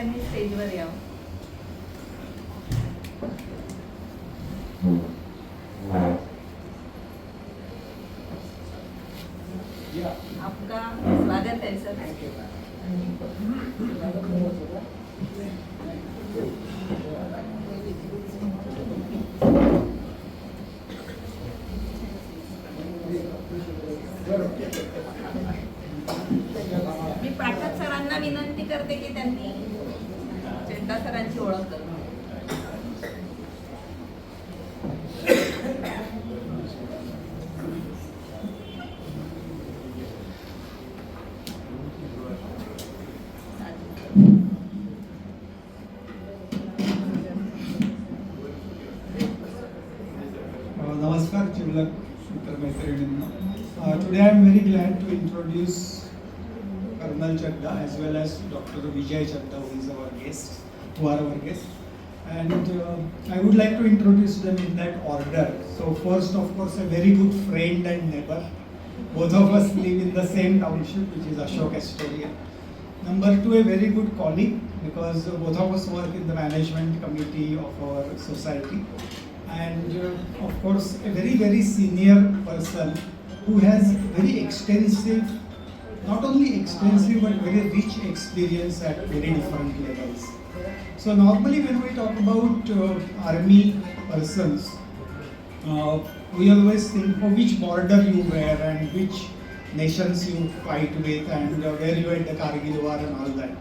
त्यांनी स्टेजवर यावं. आपका स्वागत है सर. मी पाठक सरांना विनंती करते की त्यांनी चड्डा सरांची ओळख करून. Namaskar, Chivlak Mitramaitrinina. Today I am very glad to introduce Colonel Chadda as well as Dr. Vijay Chadda, who is our guest, who are our guests. And I would like to introduce them in that order. So first, of course, a very good friend and neighbor. Both of us live in the same township, which is Ashok Astoria. Number two, a very good colleague, because both of us work in the management committee of our society. And of course, a very, very senior person who has very extensive, not only extensive, but very rich experience at very different levels. So normally when we talk about army persons, we always think for which border you were and which nations you fight with and where you at the Kargil war and all that.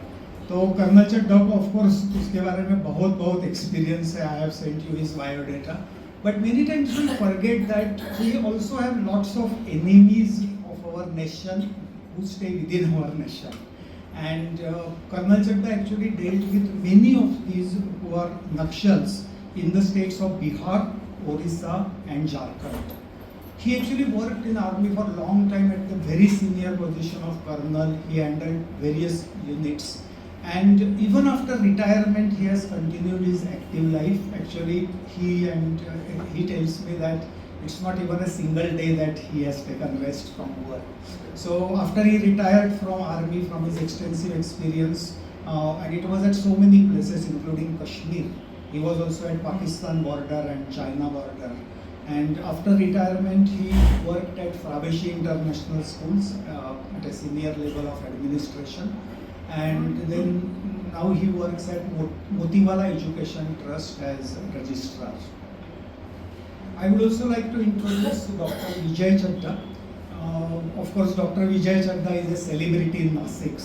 तो colonel Chadda को of course उसके बारे में बहुत experience है. I have sent you his biodata, but many times we forget that we also have lots of enemies of our nation who stay within our nation. And Colonel Chadda actually dealt with many of these who are Nakshals in the states of Bihar, Orissa and Jharkhand. He actually worked in army for a long time at the very senior position of colonel. He handled various units. And even after retirement, he has continued his active life. Actually, he tells me that it's not even a single day that he has taken rest from work. So after he retired from army, from his extensive experience, and it was at so many places, including Kashmir. He was also at Pakistan border and China border. And after retirement, he worked at Frabeshe International Schools at a senior level of administration. And then now he works at Motiwala Education Trust as registrar. I would also like to introduce Dr. Vijay Chadda. Of course, Dr. Vijay Chadda is a celebrity in Nasik.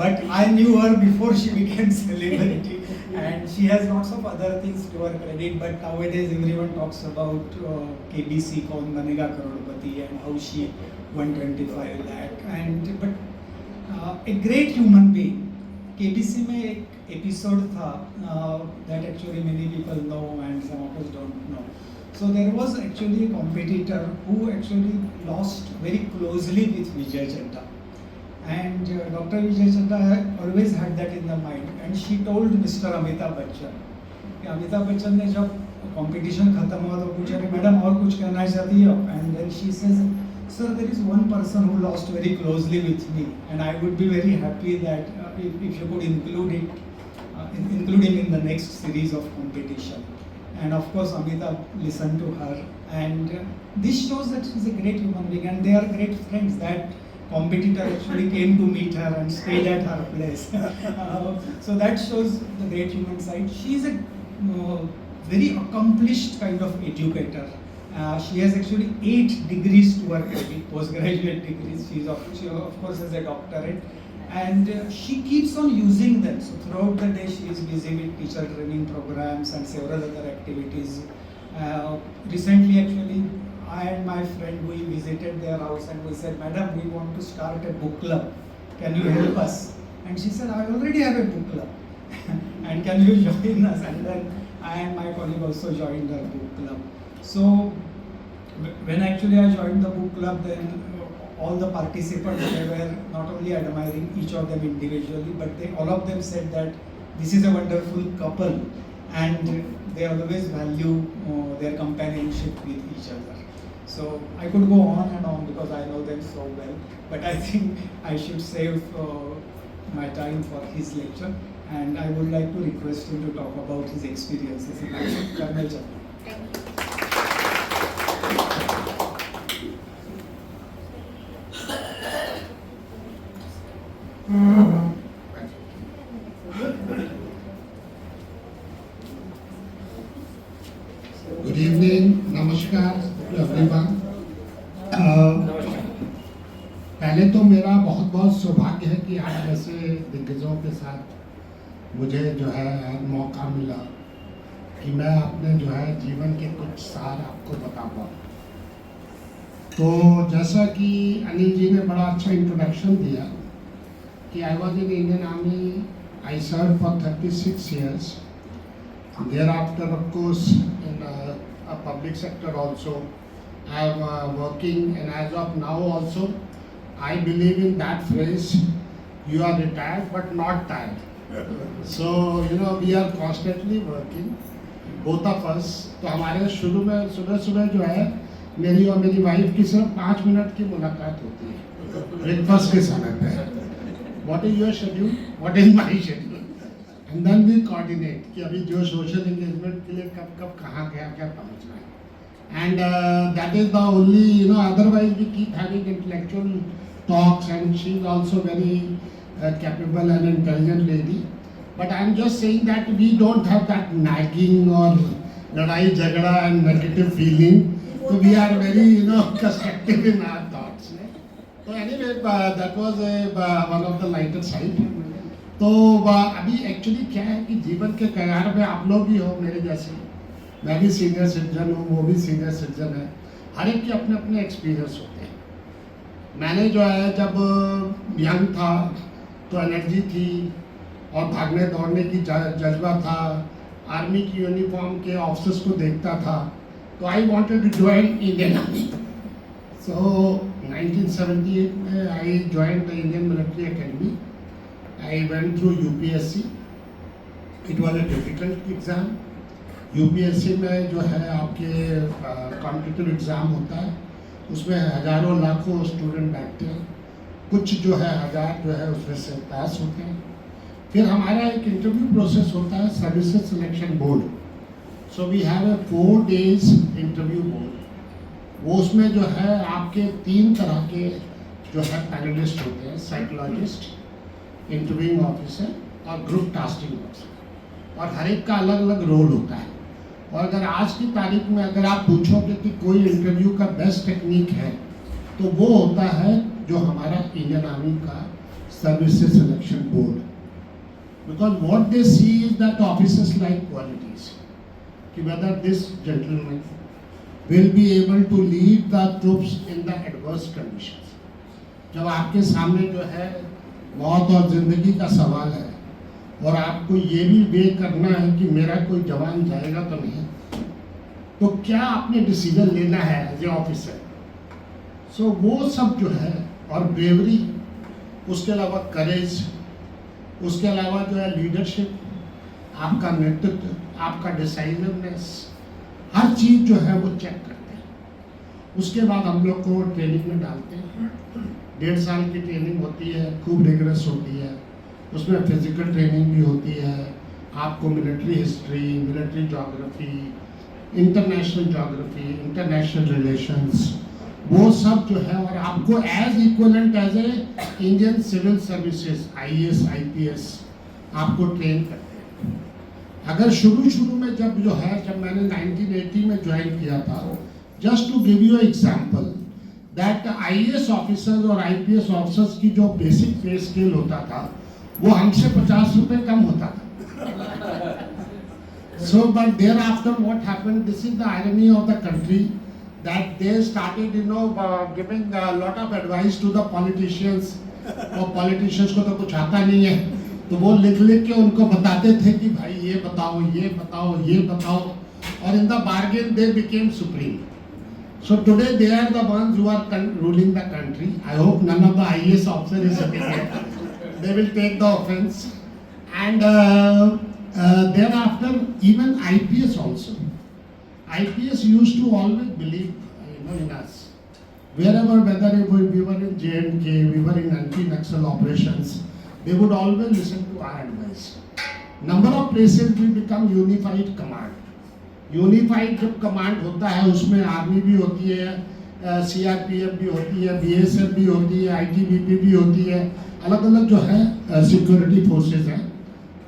But I knew her before she became celebrity, and she has lots of other things to her credit. But nowadays, everyone talks about KBC, Kaun Banega Crorepati, and how she won 25 lakh. But a great human being. KBC में एक episode था that actually many people know and some of us don't know. So there was actually a competitor who actually lost very closely with Vijay Chadda. And Dr. Vijay Chadda always had that in the mind. And she told Mr. Amitabh Bachchan कि अमिताभ बच्चन ने जब competition खत्म हुआ तो पूछा कि madam और कुछ कहना चाहती हो? And then she says, sir, there is one person who lost very closely with me, and I would be very happy that if you could include him in the next series of competition. And of course, Amitabh listened to her, and this shows that she's a great human being, and they are great friends. That competitor actually came to meet her and stayed at her place. So that shows the great human side. She is a very accomplished kind of educator. She has actually 8 degrees to her credit, postgraduate degrees. She of course has a doctorate, and she keeps on using them. So throughout the day, she is busy with teacher training programs and several other activities. Recently, actually, I and my friend, we visited their house and we said, "Madam, we want to start a book club. Can you help us?" And she said, "I already have a book club, and can you join us?" And then I and my colleague also joined her book club. So when actually I joined the book club, then all the participants, they were not only admiring each of them individually, but all of them said that this is a wonderful couple, and they always value their companionship with each other. So I could go on and on because I know them so well, but I think I should save my time for his lecture, and I would like to request him to talk about his experiences in action. Colonel Chadda. Thank you. Good evening, namaskar to everyone. पहले तो मेरा बहुत बहुत सौभाग्य है कि आज ऐसे दिग्गजों के साथ मुझे जो है मौका मिला कि मैं अपने जो है जीवन के कुछ सार आपको बता पाऊँ। तो जैसा कि अनिल जी ने बड़ा अच्छा इंट्रोडक्शन दिया कि I was in Indian Army, I serve for 36 years. Thereafter, of course, in a public sector also, I am working, and as of now also, I believe in that phrase, you are retired but not tired. So, you know, we are constantly working, both of us. तो हमारे शुरू में सुबह सुबह जो है मेरी और मेरी वाइफ की सिर्फ 5 मिनट की मुलाकात होती है ब्रेकफास्ट के समय पे। What is your schedule? What is my schedule? And then we coordinate कि अभी जो सोशल एंगेजमेंट के लिए कब कब कहाँ क्या क्या पहुँचना है। And that is the only, you know, otherwise we keep having intellectual talks, and she is also very capable and intelligent lady. But I am just saying that we don't have that nagging or लड़ाई झगड़ा and negative feeling. So we are very, you know, constructive in our thoughts. So anyway, that was one of the lighter side. तो अभी actually क्या है कि जीवन के कगार में आप लोग भी हो मेरे जैसे, मैं भी सीनियर सिटीजन हूँ, वो भी सीनियर सिटीजन है, हर एक के अपने अपने एक्सपीरियंस होते हैं। मैंने जो है जब यंग था तो एनर्जी थी और भागने दौड़ने की जज्बा था, आर्मी की यूनिफॉर्म के ऑफिसर्स को देखता था, तो I wanted to join Indian army. So 1978 में I join the Indian military academy. I went through UPSC. It was a difficult exam. UPSC में जो है आपके कॉम्पिटिटिव एग्ज़ाम होता है, उसमें हज़ारों लाखों स्टूडेंट बैठते हैं, कुछ जो है हज़ार जो है उसमें से पास होते हैं। फिर हमारा एक इंटरव्यू प्रोसेस होता है services selection board. So we have a 4 days interview board. वो उसमें जो है आपके 3 तरह के जो है पैनलिस्ट होते हैं, साइकोलॉजिस्ट, इंटरव्यूइंग ऑफिसर और ग्रुप टास्किंग ऑफिसर, और हर एक का अलग अलग रोल होता है। और अगर आज की तारीख में अगर आप पूछोगे कि कोई इंटरव्यू का बेस्ट टेक्निक है तो वो होता है जो हमारा इंडियन आर्मी का services selection board. Because what they see is that officers like qualities कि whether this gentleman will be able to lead the troops in the adverse conditions. जब आपके सामने जो है मौत और ज़िंदगी का सवाल है और आपको ये भी वे करना है कि मेरा कोई जवान जाएगा तो नहीं, तो क्या आपने डिसीजन लेना है एज ए ऑफिसर। सो वो सब जो है, और ब्रेवरी, उसके अलावा करेज, उसके अलावा जो है लीडरशिप, आपका नेतृत्व, आपका डिसाइसिवनेस, हर चीज़ जो है वो चेक करते हैं। उसके बाद हम लोग को ट्रेनिंग में डालते हैं। 1.5 साल की ट्रेनिंग होती है, खूब रिगरस होती है। उसमें फिजिकल ट्रेनिंग भी होती है, आपको military history, military geography, international geography, international relations, वो सब जो है, और आपको as equivalent as a Indian civil services IAS IPS आपको ट्रेन करते हैं। अगर शुरू में जब मैंने 1980 में ज्वाइन किया था, just to give you example, that IAS officers और IPS ऑफिसर्स की जो बेसिक पे स्केल होता था वो हमसे 50 रुपए कम होता था। So but thereafter what happened, this is the irony of the country, that they started giving a lot of advice to the politicians, और politicians को तो कुछ आता नहीं है, तो वो लिख के उनको बताते थे कि भाई ये बताओ, ये बताओ, ये बताओ, और in the bargain they became supreme. So today they are the ones who are ruling the country. I hope none of the IAS officer is sitting here. They will take the offense. And thereafter, even IPS also. IPS used to always believe, in us. Wherever, whether we were in J&K, we were in anti-Naxal operations, they would always listen to our advice. Number of places we become unified command. Unified जब command होता है उसमें army भी होती है, CRPF भी होती है, बीएसएफ भी होती है, आईटीबीपी भी होती है, अलग अलग जो है सिक्योरिटी फोर्सेस हैं.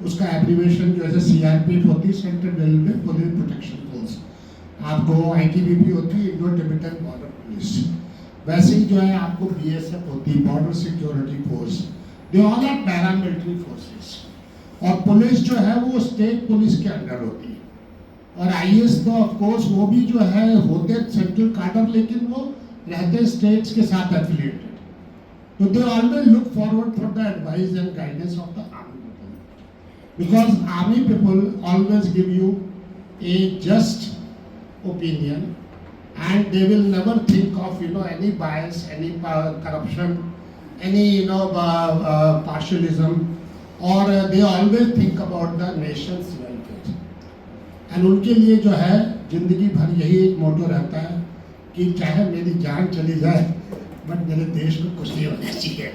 उसका एब्रीवेशन जो है सीआरपीएफ होती है, central railway police protection force. आपको आईटीबीपी होती है, इंडो टिबेटन बॉर्डर पुलिस. वैसे ही जो है आपको बीएसएफ होती है, border security force. They all are paramilitary forces. और पुलिस जो है वो स्टेट पुलिस के अंडर होती है. और आईएएस तो ऑफ कोर्स वो भी जो है होते सेंट्रल कार्डर, लेकिन वो रहते स्टेट्स के साथ एफिलिएटेड. तो they always look forward for the advice and guidance of the army people, because army people always give U A just opinion and they will never think of any bias, any corruption, any partialism, or they always think about the nation's welfare. And उनके लिए जो है जिंदगी भर यही एक मोटो रहता है कि चाहे मेरी जान चली जाए बट मेरे देश को कुछ नहीं होना चाहिए.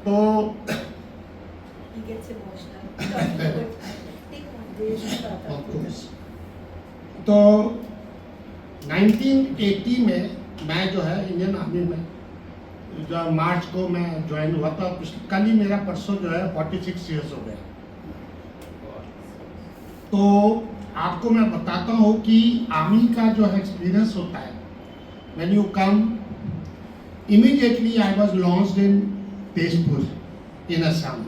तो He gets emotional. of course. तो 1980 में मैं जो है इंडियन आर्मी में जो मार्च को मैं ज्वाइन हुआ था. कल ही मेरा परसों जो है 46 ईयर्स हो गए. तो आपको मैं बताता हूँ कि आर्मी का जो है एक्सपीरियंस होता है. When you come immediately I was launched in Tezpur in Assam.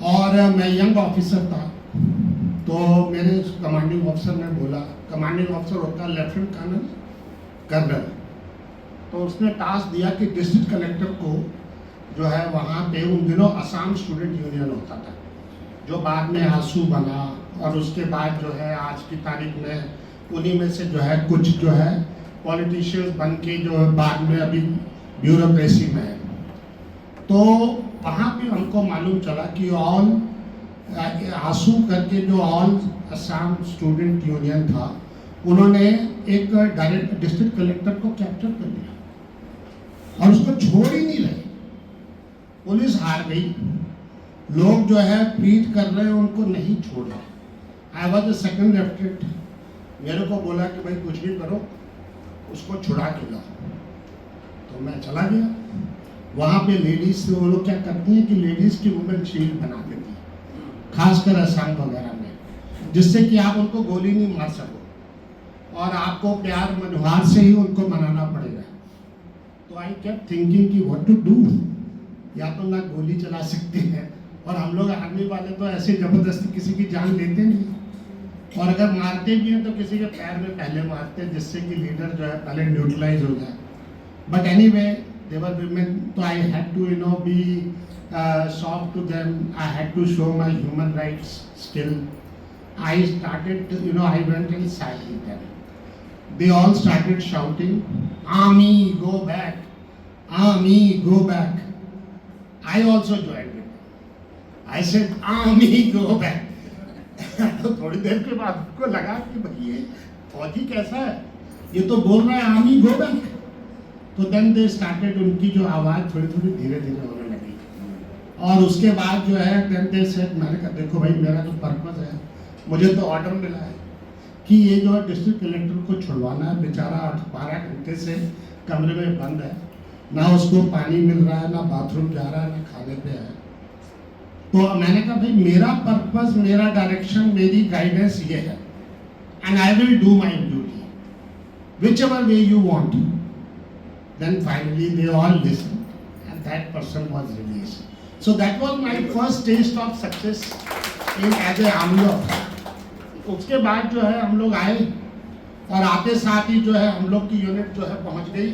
और मैं यंग ऑफिसर था. तो मेरे कमांडिंग ऑफिसर ने बोला, कमांडिंग ऑफिसर होता है लेफ्टिनेंट कर्नल. तो उसने टास्क दिया कि डिस्ट्रिक्ट कलेक्टर को जो है वहाँ पे उन दिनों असम स्टूडेंट यूनियन होता था जो बाद में आंसू बना. और उसके बाद जो है आज की तारीख में उन्हीं में से जो है कुछ जो है पॉलिटिशियंस बन के जो बाद में अभी ब्यूरोक्रेसी में है. तो वहाँ पे हमको मालूम चला कि ऑल आंसू करके जो ऑल असम स्टूडेंट यूनियन था उन्होंने एक डायरेक्ट डिस्ट्रिक्ट कलेक्टर को कैप्चर कर लिया और उसको छोड़ ही नहीं रहे. पुलिस हार गई. लोग जो है पीट कर रहे हैं, उनको नहीं छोड़ रहे. I was the second lieutenant. मेरे को बोला कि भाई कुछ भी करो उसको छुड़ा के लाओ. तो मैं चला गया. वहाँ पे लेडीज वो लोग क्या करती हैं कि लेडीज की वुमेन शील्ड बना देती है, खासकर असम वगैरह में, जिससे कि आप उनको गोली नहीं मार सको और आपको प्यार मनुहार से ही उनको मनाना पड़ेगा. तो आई केप्ट थिंकिंग कि व्हाट टू डू. या तो ना गोली चला सकते हैं, और हम लोग आर्मी वाले तो ऐसे जबरदस्ती किसी की जान लेते नहीं, और अगर मारते भी हैं तो किसी के पैर में पहले मारते हैं जिससे कि लीडर जो है पहले न्यूट्रलाइज हो जाए. But anyway they were women, so I had to be soft to them. I had to show my human rights skill. I started I went and sat with them. They all started shouting, "Army, go back! Army, go back!" I also joined them. I said, "Army, go back!" तो थोड़ी देर के बाद को लगा कि भाई ये फौजी कैसा है, ये तो बोल रहा है आर्मी गो बैक. तो देन दे स्टार्टेड, उनकी जो आवाज़ थोड़ी थोड़ी धीरे धीरे होने लगी. और उसके बाद जो है देन दे सेड, मैंने कहा देखो भाई मेरा जो पर्पस है, मुझे तो ऑर्डर मिला है कि ये जो है डिस्ट्रिक्ट कलेक्टर को छुड़वाना है. बेचारा 8-12 घंटे से कमरे में बंद है, ना उसको पानी मिल रहा है, ना बाथरूम जा रहा है, ना खाने पे है. तो मैंने कहा भाई मेरा पर्पस, मेरा डायरेक्शन, मेरी गाइडेंस ये है, and I will do my duty which ever way you want. Then finally they all listened and that person was released. So that was my first taste of success in as a army officer. उसके बाद जो है हम लोग आए और आते साथ ही जो है हम लोग की यूनिट जो है पहुंच गई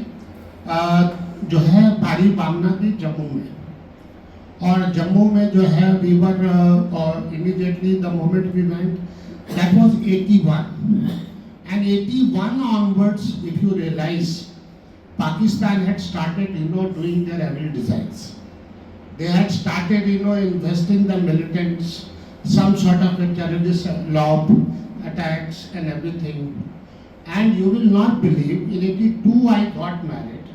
जो है बारी बामना की जम्मू में. और जम्मू में जो है we were और immediately the moment we went, that was 81. And 81 onwards, if you realize, Pakistan had started, doing their heavy designs. They had started, investing the militants, some sort of a terrorist lob attacks and everything. And you will not believe, in 82 I got married.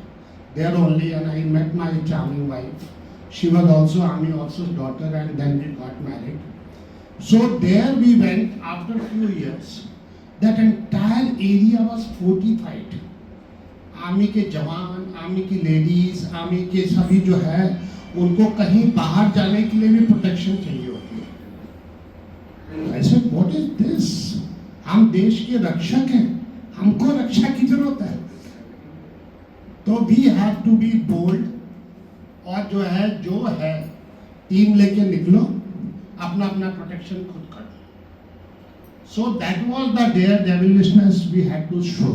there only, and I met my charming wife. She was also Army officer's daughter, and then we got married. So there we went after few years. That entire area was fortified. Army के जवान, army की ladies, army के सभी जो है उनको कहीं बाहर जाने के लिए भी प्रोटेक्शन चाहिए होती है. I said, what is this? हम देश के रक्षक हैं, हमको रक्षा की जरूरत है. तो we have to be bold और जो है टीम लेके निकलो, अपना अपना प्रोटेक्शन खुद करो. So that was the daredevilishness we had to show.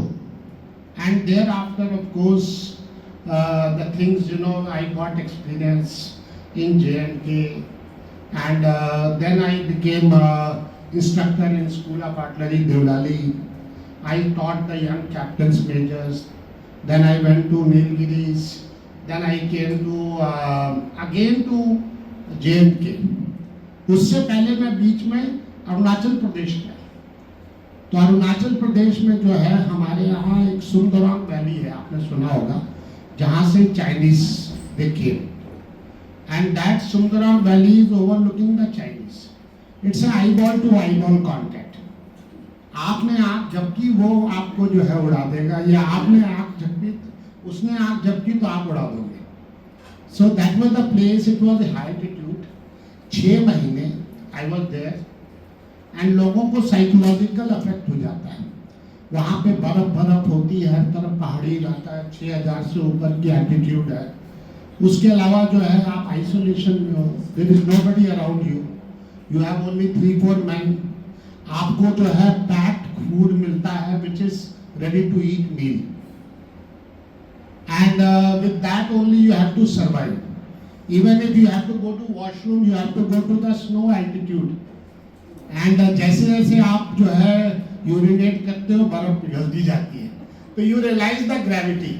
And thereafter, of course, the things, I got experience in J&K, and then I became instructor in School of Artillery, Devdali. I taught the young captains, majors. Then I went to Nilgiris. Then I came to again to J&K. उससे पहले मैं बीच में अरुणाचल प्रदेश में, तो अरुणाचल प्रदेश में जो है हमारे यहाँ एक सुंदरांग वैली है, आपने सुना होगा, जहाँ से Chinese they came, and that Sumdorong valley is overlooking the Chinese. It's eye ball to eye ball contact. आपने आँख झपकी वो आपको जो है उड़ा देगा, या आपने आँख झपकी उसने आँख झपकी तो आप उड़ा दोगे. So that was the place. It was high altitude. 6 महीने आई वाज देयर, एंड लोगों को साइकोलॉजिकल इफेक्ट हो जाता है. वहाँ पे बर्फ होती है, हर तरफ पहाड़ी इलाका है, 6000 से ऊपर की एल्टीट्यूड है. उसके अलावा जो है आप आइसोलेशन में हो, there is nobody around you, you have only 3-4 man. आपको जो है पैक्ड फूड मिलता है which is ready to eat meal, and with that only you have to survive. Even if you have to go to washroom, you have to go to the snow altitude. And जैसे जैसे आप जो है urinate करते हो, बर्फ पिघलती जाती है, तो you realise the gravity.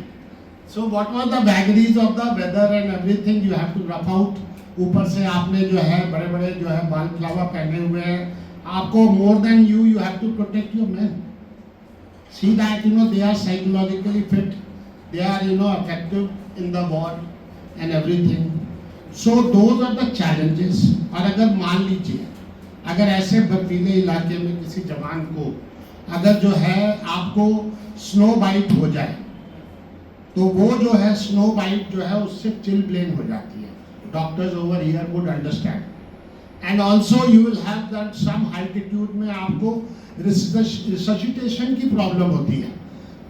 So what was the vagaries of the weather and everything, you have to rough out. ऊपर से आपने जो है बड़े बड़े जो है बाल फ्लावर पहने हुए हैं. आपको more than you have to protect your man. See that they are psychologically fit, they are effective in the war and everything. So those are the challenges. और अगर मान लीजिए अगर ऐसे बर्फीले इलाके में किसी जवान को अगर जो है आपको स्नो बाइट हो जाए, तो वो जो है स्नो बाइट जो है उससे चिल ब्लेन हो जाती है. Doctors over here would understand. And also you will have that some altitude में आपको रिससिटेशन की प्रॉब्लम होती है.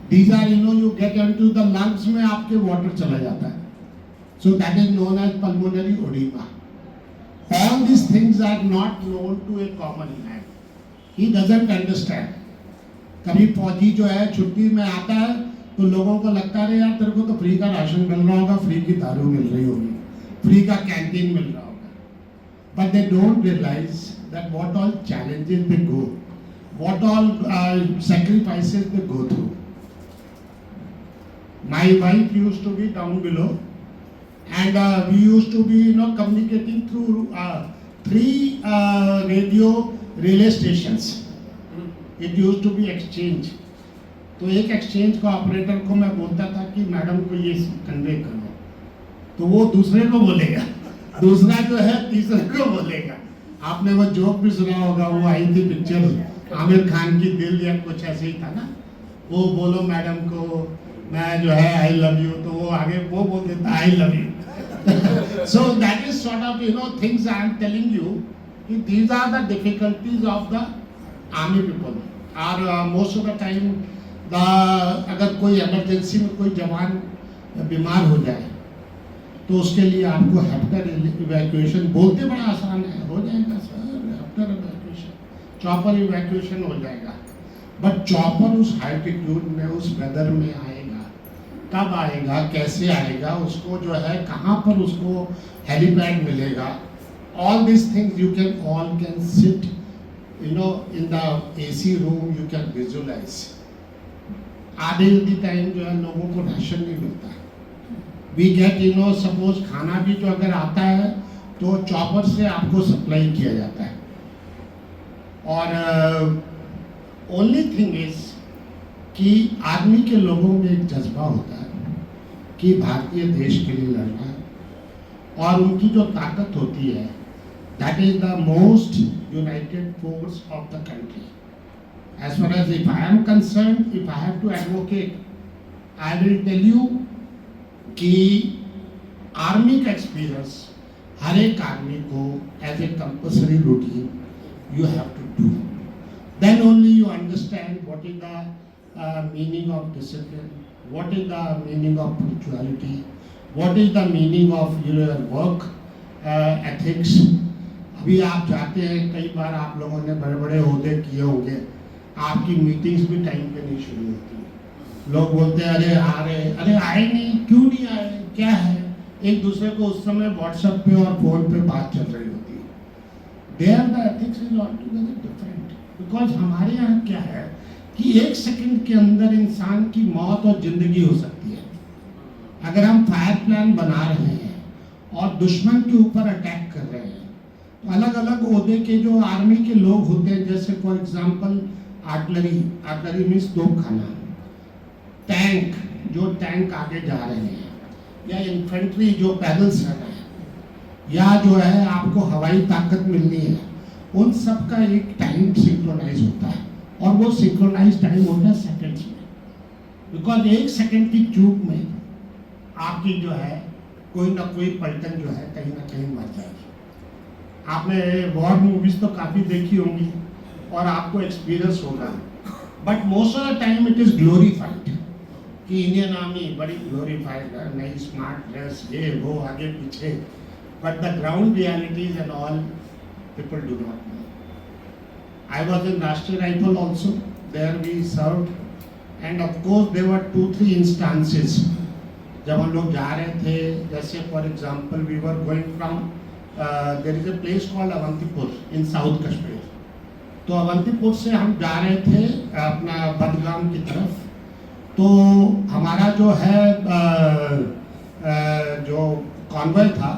These are you get into the lungs में आपके वाटर चला जाता है. So that is known as pulmonary oedema. All these things are not known to a common man. He doesn't understand. कभी फौजी जो है छुट्टी में आता है तो लोगों को लगता है यार तेरे को तो फ्री का राशन मिल रहा होगा, फ्री की दारू मिल रही होगी, फ्री का कैंटीन मिल रहा होगा. But they don't realize that what all challenges they go, what all sacrifices they go through. My wife used to be down below. And we used to be communicating through 3 radio relay stations. It used to be exchange. तो एक exchange का operator को मैं बोलता था कि madam को ये कन्वे करो, तो वो दूसरे को बोलेगा, दूसरा जो है तीसरे को बोलेगा. आपने वो जोक भी सुना होगा, वो आई थी पिक्चर आमिर खान की दिल या कुछ ऐसे ही था ना, वो बोलो मैडम को मैं जो है आई लव यू, तो वो आगे वो बोल देता I love you. So that is sort of things I am telling you. These are the difficulties of the army people. Or most of the time अगर कोई इमरजेंसी में कोई जवान बीमार हो जाए तो उसके लिए आपको हेप्टर इवैक्यूएशन, बोलते बड़ा आसान है, हो जाएगा सर हेप्टर इवैक्यूएशन, चॉपर इवैक्यूएशन हो जाएगा. बट चॉपर उस एल्टीट्यूड में उस वेदर में आएगा, कब आएगा, कैसे आएगा, उसको जो है कहाँ पर उसको हेलीपैड मिलेगा. All this things you can sit in the AC room, you can visualize. आधे टाइम जो है लोगों को राशन नहीं मिलता है. वी गेट सपोज खाना भी जो अगर आता है तो चॉपर से आपको सप्लाई किया जाता है. और ओनली थिंग इज कि आदमी के लोगों में एक जज्बा होता है कि भारतीय देश के लिए लड़ना, और उनकी जो ताकत होती है, that is the most United force of the country. As far as if I am concerned, if I have to advocate, I will tell you कि आर्मी का एक्सपीरियंस हर एक आदमी को as a compulsory routine you have to do. Then only you understand what is the meaning of discipline, what is the meaning of punctuality, what is the meaning of your work ethics. अभी आप जाते हैं, कई बार आप लोगों ने बड़े बड़े ओहदे किए होंगे, आपकी मीटिंग्स भी टाइम पे नहीं शुरू होती है. लोग बोलते हैं अरे आ रहे, अरे आए नहीं, क्यों नहीं आए, क्या है. एक दूसरे को उस समय व्हाट्सएप पे और फोन पे बात चल रही होती है. There the ethics is altogether different. Because हमारे यहाँ क्या है कि एक सेकंड के अंदर इंसान की मौत और जिंदगी हो सकती है. अगर हम फायर प्लान बना रहे हैं और दुश्मन के ऊपर अटैक कर रहे हैं, तो अलग अलग ओहदे के जो आर्मी के लोग होते हैं, जैसे फॉर एग्जांपल आर्टिलरी मीन्स तोपखाना, टैंक जो टैंक आगे जा रहे हैं, या इन्फेंट्री जो पैदल चल रहे हैं, या जो है आपको हवाई ताकत मिलनी है, उन सब का एक टाइम सिंक्रोनाइज होता है. और वो सिंक्रोनाइज टाइम होता है सेकंड्स में. बिकॉज एक सेकंड की चूक में आपकी जो है कोई ना कोई पलटन जो है कहीं ना कहीं मर जाएगी. आपने वॉर मूवीज तो काफ़ी देखी होंगी और आपको एक्सपीरियंस होगा, but most of the time it is glorified कि इंडियन आर्मी बड़ी ग्लोरीफाइड है, नई स्मार्ट ड्रेस, ये वो आगे पीछे, but the ground realities and all people do not know. I was in Rashtriya rifle also, there we served, and of course there were 2-3 instances जब हम लोग जा रहे थे. जैसे for example we were going from there is a place called Avantipur in south Kashmir. तो अवंतीपुर से हम जा रहे थे अपना बदगाम की तरफ. तो हमारा जो है जो कॉन्वॉय था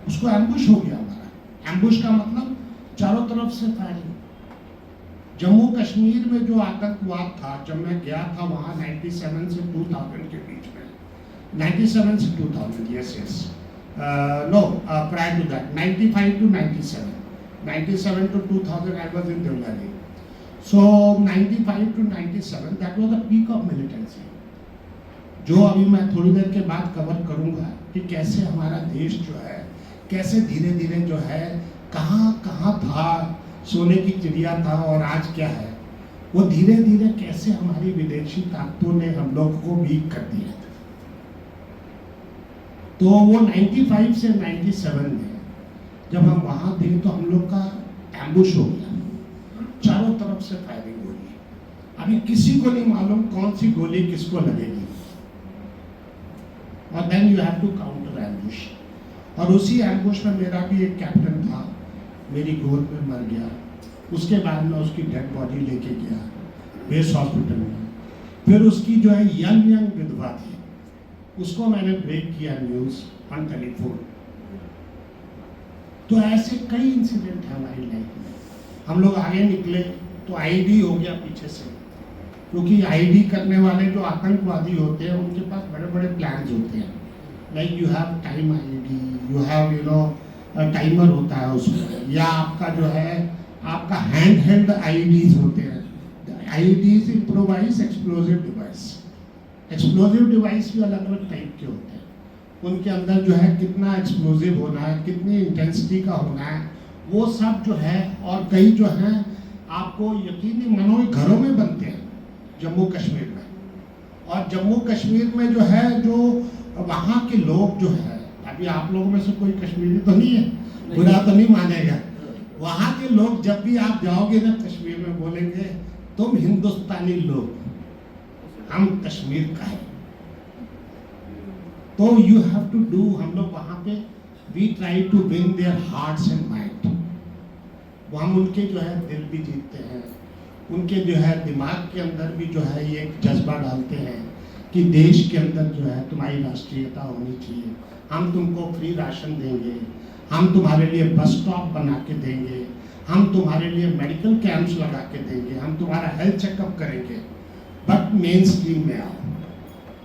उसको एम्बुश हो गया. हमारा एम्बुश का मतलब चारों तरफ से फायरिंग. जम्मू कश्मीर में जो आतंकवाद था, जब मैं गया था वहाँ 97 से 2000 के बीच में, 97 से 2000, yes, no, prior to that, 95 to 97. 97 to 2000 I was in Delhi. So 95 to 97 that was the peak of militancy. जो अभी मैं थोड़ी देर के बाद कवर करूंगा कि कैसे हमारा देश जो है कैसे धीरे धीरे जो है कहाँ कहाँ था, सोने की चिड़िया था और आज क्या है, वो धीरे धीरे कैसे हमारी विदेशी ताकतों ने हम लोग को वीक कर दिया. तो वो 95 से 97 में जब हम वहाँ थे तो हम लोग का एम्बुश हो गया, चारों तरफ से फायरिंग हो रही है. अभी किसी को नहीं मालूम कौन सी गोली किसको लगेगी, और then you have to counter ambush. और उसी एम्बुश में मेरा भी एक कैप्टन था, मेरी गोद में मर गया. उसके बाद में उसकी डेड बॉडी लेके गया बेस हॉस्पिटल में. फिर उसकी जो है यंग विधवा थी, उसको मैंने ब्रेक किया न्यूज़ ऑन टेलीफोन. तो ऐसे कई इंसिडेंट हैं हमारी लाइफ में. हम लोग आगे निकले तो आईडी हो गया पीछे से, क्योंकि आईडी करने वाले जो आतंकवादी होते हैं उनके पास बड़े बड़े प्लान्स होते हैं. Like you have time ID, you have timer होता है उसमें, या आपका जो है आपका हैंड हेल्ड आईडीज होते हैं. IEDs improvised explosive device. Explosive device भी अलग अलग टाइप के होते हैं. उनके अंदर जो है कितना एक्सप्लोजिव होना है, कितनी इंटेंसिटी का होना है, वो सब जो है. और कई जो हैं आपको यकीन नहीं मानो घरों में बनते हैं जम्मू कश्मीर में. और जम्मू कश्मीर में जो है जो वहाँ के लोग जो है, अभी आप लोगों में से कोई कश्मीरी तो नहीं है, बुरा तो नहीं मानेगा. वहाँ के लोग जब भी आप जाओगे ना कश्मीर में बोलेंगे तुम हिंदुस्तानी लोग, हम कश्मीर का है. तो यू हैव टू डू, हम लोग वहाँ पे we try to win their hearts and mind. वो हम उनके जो है दिल भी जीतते हैं, उनके जो है दिमाग के अंदर भी जो है ये एक जज्बा डालते हैं कि देश के अंदर जो है तुम्हारी राष्ट्रीयता होनी चाहिए. हम तुमको फ्री राशन देंगे, हम तुम्हारे लिए बस स्टॉप बना के देंगे, हम तुम्हारे लिए मेडिकल कैंप्स लगा के देंगे, हम तुम्हारा हेल्थ चेकअप करेंगे, बट मेन स्ट्रीम में आओ,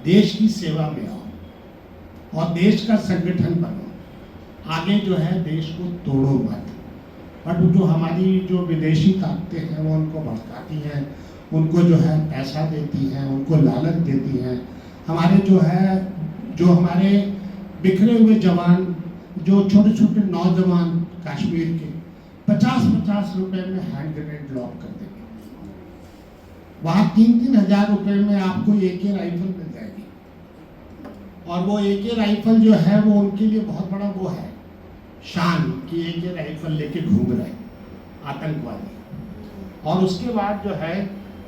देश की सेवा में आओ. और देश का संगठन बनो, आगे जो है देश को तोड़ो मत। बट जो हमारी जो विदेशी ताकतें हैं वो उनको भड़काती हैं, उनको जो है पैसा देती हैं, उनको लालच देती हैं। हमारे जो हमारे बिखरे हुए जवान, जो छोटे छोटे नौजवान कश्मीर के 50-50 रुपए में हैंड ग्रेनेड लॉक कर देंगे। वहाँ 3-3 हज़ार रुपए में आपको AK राइफल मिल जाएगी, और वो AK राइफल जो है वो उनके लिए बहुत बड़ा वो है शान कि AK राइफल लेके घूम रहे आतंकवादी। और उसके बाद जो है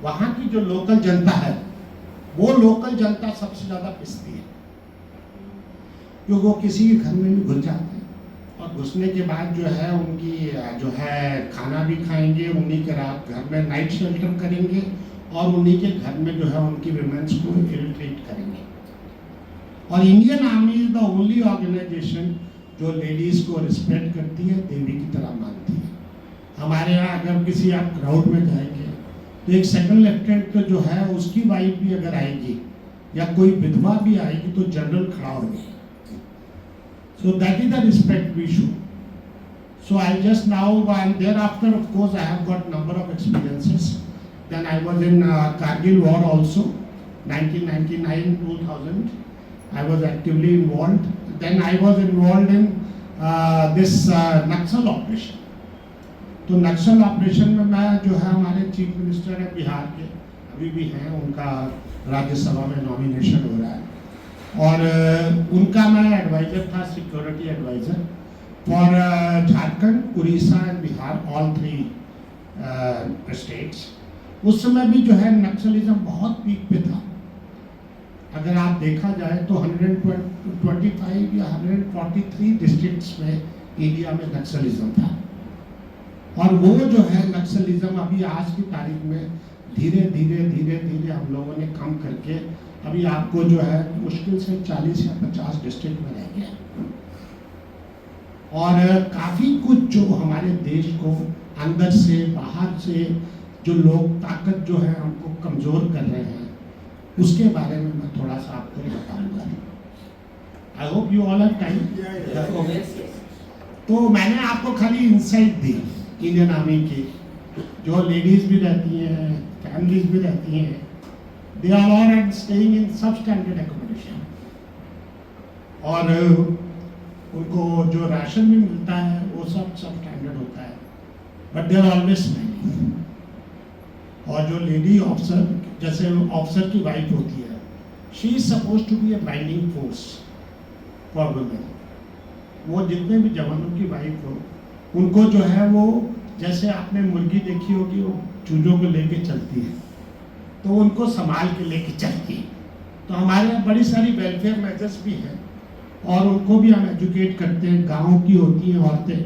वहाँ की जो लोकल जनता है, वो लोकल जनता सबसे ज़्यादा पिसती है, क्योंकि वो किसी के घर में भी घुस जाते हैं, और घुसने के बाद जो है उनकी जो है खाना भी खाएंगे, उन्हीं के रात घर में नाइट शेल्टर करेंगे, और उन्हीं के घर में जो है उनकी विमेंस को इल ट्रीट करेंगे। और Indian Army is the only organisation जो लेडीज को रिस्पेक्ट करती है, देवी की तरह मानती है। हमारे यहाँ अगर किसी आप क्राउड में जाएंगे तो एक सेकंड लेफ्टिनेंट तो जो है उसकी वाइफ भी अगर आएगी या कोई विधवा भी आएगी तो जनरल खड़ा होगा। So that is the respect we show. So I just now and thereafter of course I have got number of experiences. Then I was in Kargil war also, 1999-2000. I was actively involved. Then I was involved in this Naxal operation. तो नक्सल operation में मैं जो है हमारे chief minister है बिहार के, अभी भी हैं, उनका राज्यसभा में नॉमिनेशन हो रहा है, और उनका मैं एडवाइजर था, security adviser for Jharkhand, Orissa and Bihar, all 3 states. उस समय भी जो है नक्सलिज्म बहुत पीक पे था। अगर आप देखा जाए तो 125 या 143 डिस्ट्रिक्ट्स में इंडिया में नक्सलिज्म था, और वो जो है नक्सलिज्म अभी आज की तारीख में धीरे धीरे हम लोगों ने कम करके अभी आपको जो है मुश्किल से 40 या 50 डिस्ट्रिक्ट में रह गया। और काफ़ी कुछ जो हमारे देश को अंदर से बाहर से जो लोग ताकत जो है हमको कमज़ोर कर रहे हैं, उसके बारे में मैं थोड़ा सा आपको बताऊंगा। I hope you all have time. तो मैंने आपको खाली इंसाइट दी इंडियन आर्मी की, जो लेडीज भी रहती हैं, फैमिलीज भी रहती हैं, they are all and staying in substandard accommodation, और उनको जो राशन भी मिलता है वो सब स्टैंडर्ड होता है, but they are always smiling. और जो लेडी ऑफिसर, जैसे ऑफिसर की वाइफ होती है, she is suppose to be a binding force for women. वो जितने भी जवानों की वाइफ हो, उनको जो है वो, जैसे आपने मुर्गी देखी होगी वो चूजों को लेके चलती है, तो उनको संभाल के लेके चलती है। तो हमारे यहाँ बड़ी सारी वेलफेयर मेजर्स भी हैं, और उनको भी हम एजुकेट करते हैं। गाँव की होती हैं औरतें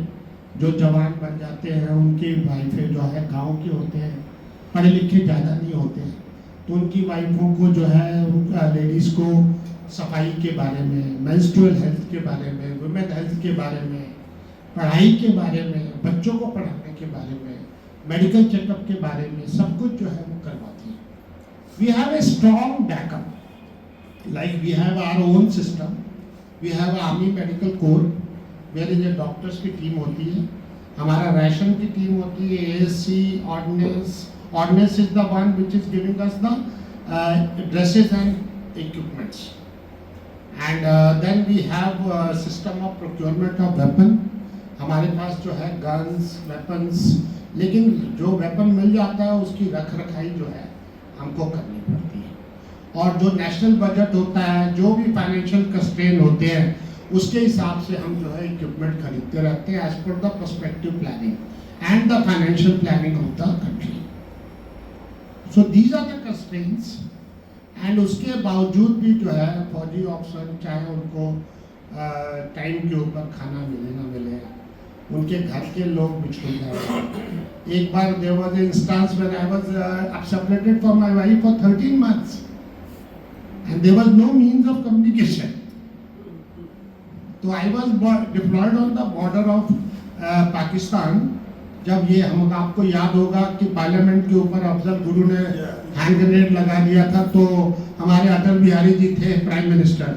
जो जवान बन जाते हैं, उनकी वाइफें जो है गाँव की होते हैं, पढ़े लिखे ज़्यादा नहीं होते हैं, तो उनकी वाइफों को जो है लेडीज़ को सफाई के बारे में, मेंस्ट्रुअल हेल्थ के बारे में, वुमेन हेल्थ के बारे में, पढ़ाई के बारे में, बच्चों को पढ़ाने के बारे में, मेडिकल चेकअप के बारे में, सब कुछ जो है वो करवाती है। We have a strong backup, like we have our own system, we have army medical corps, where is a doctors की टीम होती है, हमारा राशन की टीम होती है, ASC, ordnance is the one which is giving us the dresses and equipments, and then we have system of procurement of weapon. हमारे पास जो है गन्स, वेपन्स, लेकिन जो वेपन मिल जाता है उसकी रख रखाई जो है हमको करनी पड़ती है, और जो नेशनल बजट होता है, जो भी फाइनेंशियल कंस्ट्रेन होते हैं, उसके हिसाब से हम जो है इक्विपमेंट खरीदते रहते हैं, as per the perspective planning and the financial planning of the country. So these are the constraints, and उसके बावजूद भी जो है फौजी ऑफिसर, चाहे उनको टाइम के ऊपर खाना मिले ना मिले, उनके घर के लोग बिछड़ गए। एक बार there was an instance when I was separated from my wife for 13 months and there was no means of communication. तो I was deployed on the border of Pakistan, जब ये हम आपको याद होगा कि पार्लियामेंट के ऊपर अफजल गुरु ने हैंड ग्रेनेड लगा दिया था, तो हमारे अटल बिहारी जी थे प्राइम मिनिस्टर,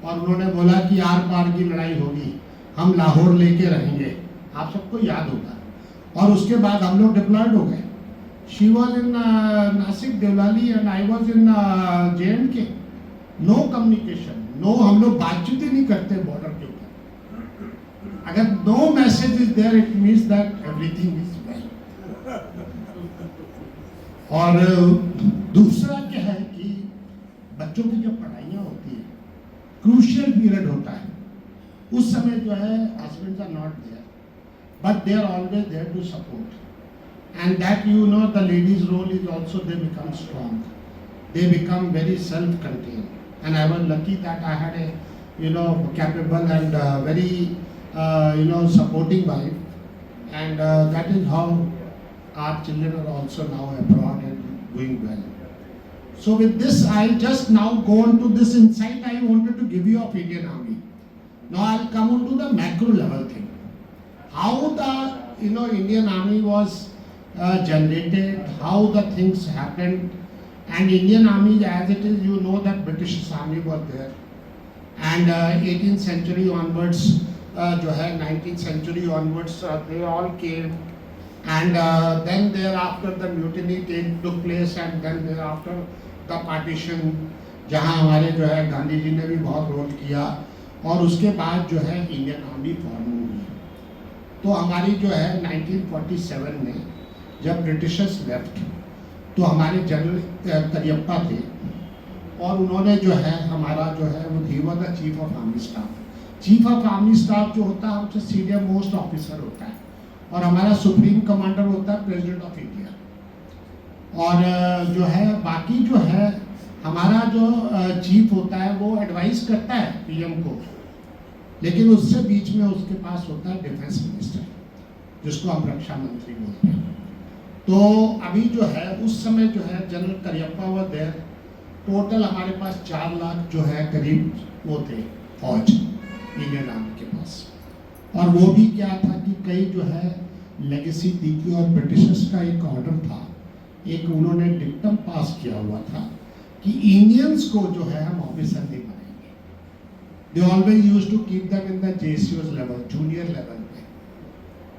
और उन्होंने बोला कि आर पार की लड़ाई होगी, हम लाहौर लेके रहेंगे, आप सबको याद होगा। और उसके बाद हम लोग डिप्लॉयड हो गए। She was in Nashik Devlali and I was in JNK। No communication, no, हम लोग बातचीत ही नहीं करते बॉर्डर के ऊपर। अगर no message is there it means that everything is well. और दूसरा क्या है कि बच्चों की जब पढ़ाइयाँ होती है, क्रूशियल पीरियड होता है, उस समय जो है husbands are not there, but they are always there to support. And that, you know, the ladies' role is also, they become strong. They become very self-contained. And I was lucky that I had a, you know, capable and very, you know, supporting wife. And that is how our children are also now abroad and doing well. So with this, I'll just now go on to this insight I wanted to give you of Indian Army. Now I'll come on to the macro level thing. How the, you know, Indian Army was generated, how the things happened. And Indian Army as it is, you know that British Army was there, and 18th century onwards, जो है 19th century onwards, they all came, and then thereafter the mutiny took place, and then thereafter the partition, जहाँ हमारे जो है गांधी जी ने भी बहुत role किया, और उसके बाद जो है इंडियन आर्मी फॉर्म हुई। तो हमारी जो है 1947 में जब ब्रिटिशर्स लेफ्ट, तो हमारे जनरल करियप्पा थे, और उन्होंने जो है हमारा जो है वो he was the chief of army staff. Chief of army staff जो होता है हमसे सीनियर मोस्ट ऑफिसर होता है, और हमारा सुप्रीम कमांडर होता है प्रेसिडेंट ऑफ इंडिया। और जो है बाकी जो है हमारा जो चीफ होता है वो एडवाइस करता है PM को, लेकिन उससे बीच में उसके पास होता है डिफेंस मिनिस्टर, जिसको हम रक्षा मंत्री बोलते हैं। तो अभी जो है उस समय जो है जनरल करियप्पा व देर, टोटल हमारे पास 4 लाख जो है करीब वो थे फौज इंडियन आर्मी के पास। और वो भी क्या था कि कई जो है लेगेसी थी कि, और ब्रिटिशर्स का एक ऑर्डर था, एक उन्होंने डिक्टम पास किया हुआ था कि इंडियंस को जो है हम ऑफिसर नहीं बनाएंगे। They always used to keep them in the JCOs level, junior level पे।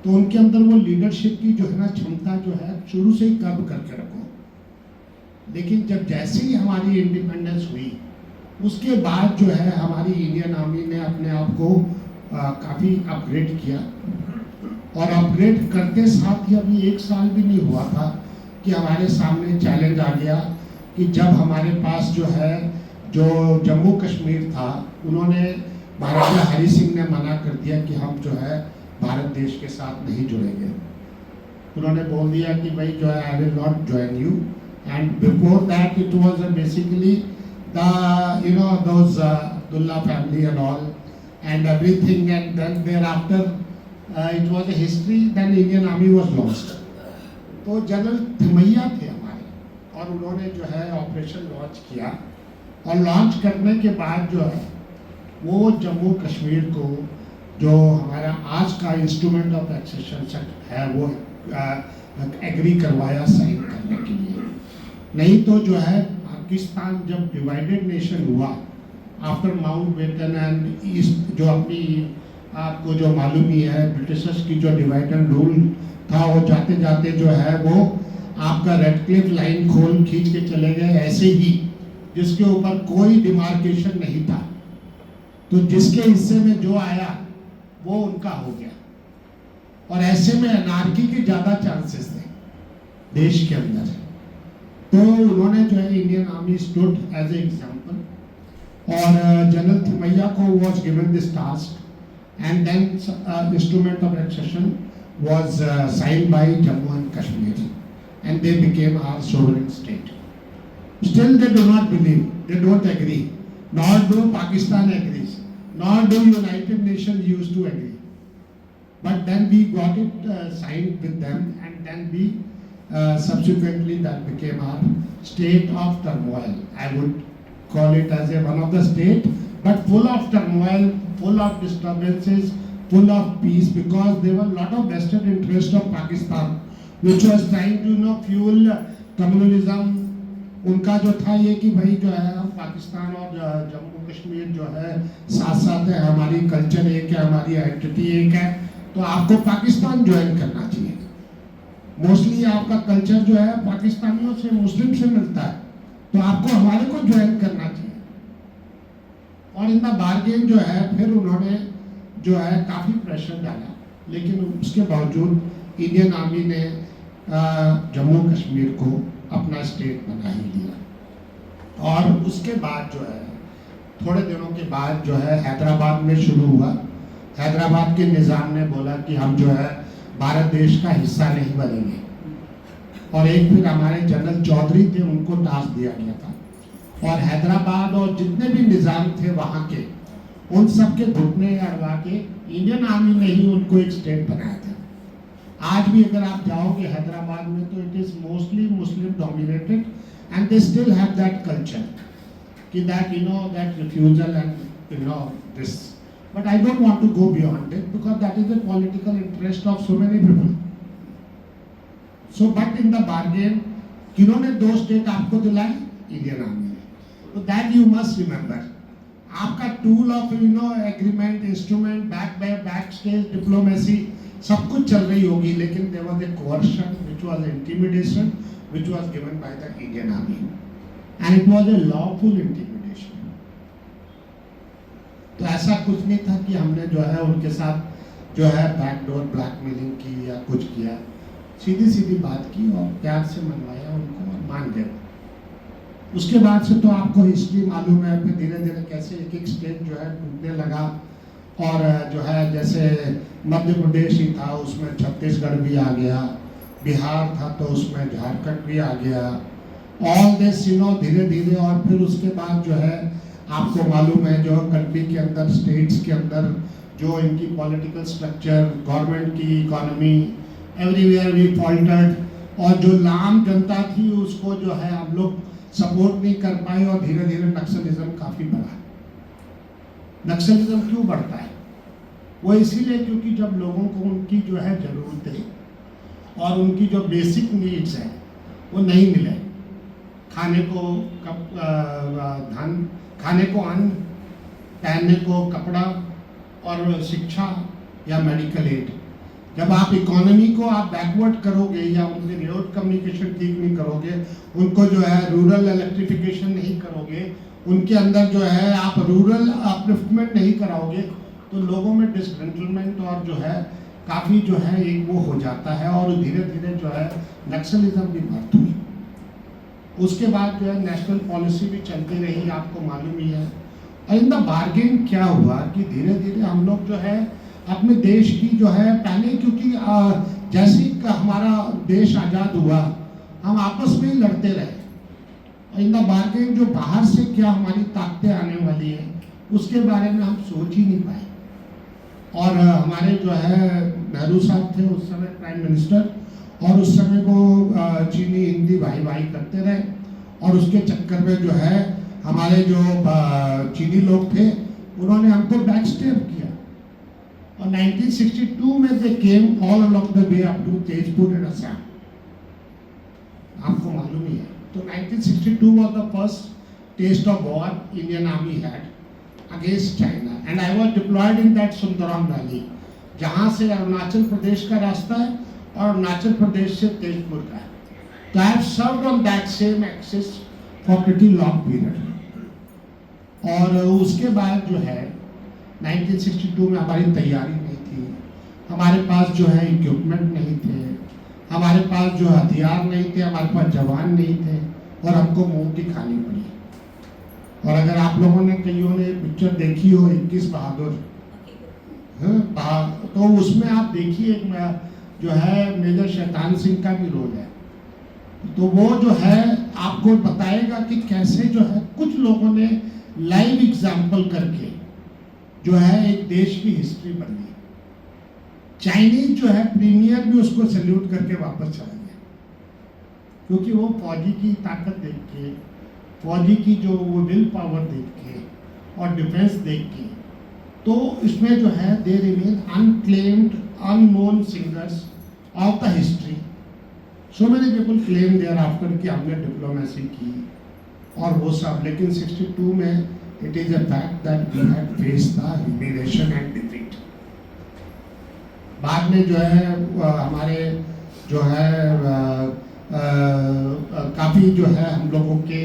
तो उनके अंदर वो लीडरशिप की जो है ना क्षमता जो है शुरू से ही कर्व करके रखो। लेकिन जब जैसे ही हमारी इंडिपेंडेंस हुई, उसके बाद जो है हमारी इंडियन आर्मी ने अपने आप को काफ़ी अपग्रेड किया, और अपग्रेड करते साथ ही अभी 1 साल भी नहीं हुआ था कि हमारे सामने चैलेंज आ गया कि जब हमारे पास जो है जो जम्मू कश्मीर था, उन्होंने महाराजा हरि सिंह ने मना कर दिया कि हम जो है भारत देश के साथ नहीं जुड़ेंगे। उन्होंने बोल दिया कि भाई जो है I will not join you. And before that it was basically the you know those Abdullah family and all and everything, and then thereafter it was a history, then Indian army was lost. तो general Thimayya थे हमारे, और उन्होंने जो है operation launch किया, और launch करने के बाद जो है वो जम्मू कश्मीर को जो हमारा आज का इंस्ट्रूमेंट ऑफ एक्सेशन है वो एग्री करवाया साइन करने के लिए। नहीं तो जो है पाकिस्तान जब डिवाइडेड नेशन हुआ आफ्टर माउंटबेटन एंड ईस्ट, जो अपनी आपको जो मालूम ही है ब्रिटिशर्स की जो डिवाइडेड रूल था, वो जाते जाते जो है वो आपका रेडक्लिफ लाइन खींच के चले गए ऐसे ही, जिसके ऊपर कोई डिमार्केशन नहीं था। तो जिसके हिस्से में जो आया वो उनका हो गया, और ऐसे में अनार्की के ज़्यादा चांसेस थे देश के अंदर। तो उन्होंने जो है Indian army stood as a example, और जनरल थिमैया को was given this task, and then instrument of accession was signed by Jammu and Kashmir, and they became our sovereign state. Still they do not believe, they don't agree, nor do Pakistan agrees, nor do United Nations used to agree. But then we got it signed with them, and then we subsequently that became our state of turmoil. I would call it as a one of the state, but full of turmoil, full of disturbances, full of peace, because there were a lot of vested interest of Pakistan, which was trying to fuel communalism, उनका जो था ये कि भाई जो है हम पाकिस्तान और जम्मू कश्मीर जो है साथ साथ है, हमारी कल्चर एक है, हमारी आइडेंटिटी एक है, तो आपको पाकिस्तान ज्वाइन करना चाहिए। मोस्टली आपका कल्चर जो है पाकिस्तानियों से, मुस्लिम से मिलता है, तो आपको हमारे को ज्वाइन करना चाहिए। और इन द बार्गेन जो है फिर उन्होंने जो है काफ़ी प्रेशर डाला, लेकिन उसके बावजूद इंडियन आर्मी ने जम्मू कश्मीर को अपना स्टेट बना ही लिया। और उसके बाद जो है थोड़े दिनों के बाद जो है हैदराबाद में शुरू हुआ। हैदराबाद के निज़ाम ने बोला कि हम जो है भारत देश का हिस्सा नहीं बनेंगे, और एक फिर हमारे जनरल चौधरी थे, उनको टास्क दिया गया था, और हैदराबाद और जितने भी निज़ाम थे वहाँ के, उन सब के घुटने अड़वा के इंडियन आर्मी ने ही उनको एक स्टेट बनाया था। आज भी अगर आप जाओगे हैदराबाद में तो it is mostly Muslim dominated, and they still have that culture कि that that refusal and this, but I don't want to go beyond it because that is the political interest of so many people. So but in the bargain किन्होंने 2 state आपको दिलाए? Indian army ने। तो that you must remember, आपका tool of agreement, instrument, back stage diplomacy सब कुछ चल रही होगी, लेकिन there was a coercion which was intimidation which was given by the Indian army, and it was a lawful intimidation. तो ऐसा कुछ नहीं था कि हमने जो है उनके साथ जो है बैकडोर ब्लैकमेलिंग की या कुछ किया। सीधी सीधी बात की और प्यार से मनवाया उनको और मान गए। उसके बाद से तो आपको हिस्ट्री मालूम है, फिर धीरे धीरे कैसे एक एक स्टेट जो है टूटने लगा, और जो है जैसे मध्य प्रदेश ही था उसमें छत्तीसगढ़ भी आ गया, बिहार था तो उसमें झारखंड भी आ गया, ऑल दिस धीरे धीरे। और फिर उसके बाद जो है आपको मालूम है जो कंट्री के अंदर, स्टेट्स के अंदर जो इनकी पॉलिटिकल स्ट्रक्चर, गवर्नमेंट की इकोनॉमी, एवरीवेयर वी फॉल्टर्ड, और जो लाम जनता थी उसको जो है हम लोग सपोर्ट नहीं कर पाए, और धीरे धीरे नक्सलिज्म काफ़ी बढ़ा। नक्सलिज्म क्यों बढ़ता है? वो इसीलिए क्योंकि जब लोगों को उनकी जो है ज़रूरतें और उनकी जो बेसिक नीड्स हैं वो नहीं मिले, खाने को खाने को अन्न, पहनने को कपड़ा और शिक्षा या मेडिकल एड, जब आप इकोनॉमी को आप बैकवर्ड करोगे या उनकी रोड कम्युनिकेशन ठीक नहीं करोगे, उनको जो है रूरल इलेक्ट्रिफिकेशन नहीं करोगे, उनके अंदर जो है आप रूरल अपलिफ्टमेंट नहीं कराओगे, तो लोगों में डिसकंटेनमेंट और जो है काफ़ी जो है एक वो हो जाता है, और धीरे धीरे जो है नक्सलिज्म भी बढ़ती हुई। उसके बाद जो है नेशनल पॉलिसी भी चलती रही, आपको मालूम ही है। और इन द बार्गेन क्या हुआ कि धीरे धीरे हम लोग जो है अपने देश की जो है पहले, क्योंकि जैसे ही हमारा देश आज़ाद हुआ हम आपस में ही लड़ते रहे, और इन द बार्गेन जो बाहर से क्या हमारी ताकतें आने वाली है उसके बारे में हम सोच ही नहीं पाए। और हमारे जो है नेहरू साहब थे उस समय प्राइम मिनिस्टर, और उस समय वो चीनी हिंदी भाई भाई करते रहे, और उसके चक्कर में जो है हमारे जो चीनी लोग थे उन्होंने हमको बैक स्टेप किया, और 1962 में they came all along the way up to Tezpur and Assam, आपको मालूम ही है। तो 1962 was the first taste of war Indian Army had against China, and I was deployed in that Sundaram Valley, जहाँ से अरुणाचल प्रदेश का रास्ता है और अरुणाचल प्रदेश से तेजपुर का है। तो I have served on that same axis for pretty long period। और उसके बाद जो है 1962 में हमारी तैयारी नहीं थी, हमारे पास जो है इक्विपमेंट नहीं थे, हमारे पास जो हथियार नहीं थे, हमारे पास जवान नहीं थे, और हमको मुंह की खानी पड़ी। और अगर आप लोगों ने कईयों ने पिक्चर देखी हो 21 बहादुर, तो उसमें आप देखिए जो है मेजर शैतान सिंह का भी रोल है, तो वो जो है आपको बताएगा कि कैसे जो है कुछ लोगों ने लाइव एग्जाम्पल करके जो है एक देश की हिस्ट्री बदली। चाइनीज जो है प्रीमियर भी उसको सैल्यूट करके वापस चला गया, क्योंकि वो फौजी की ताकत देख के, फौजी की जो वो विल पावर देख के और डिफेंस देख के, तो इसमें जो है they remain unclaimed unknown singers of the history. So many people claim thereafter कि हमने डिप्लोमेसी की और वो सब, लेकिन 62 में it is a fact that we had faced the humiliation and defeat. बाद में जो है हमारे जो है काफ़ी जो है हम लोगों के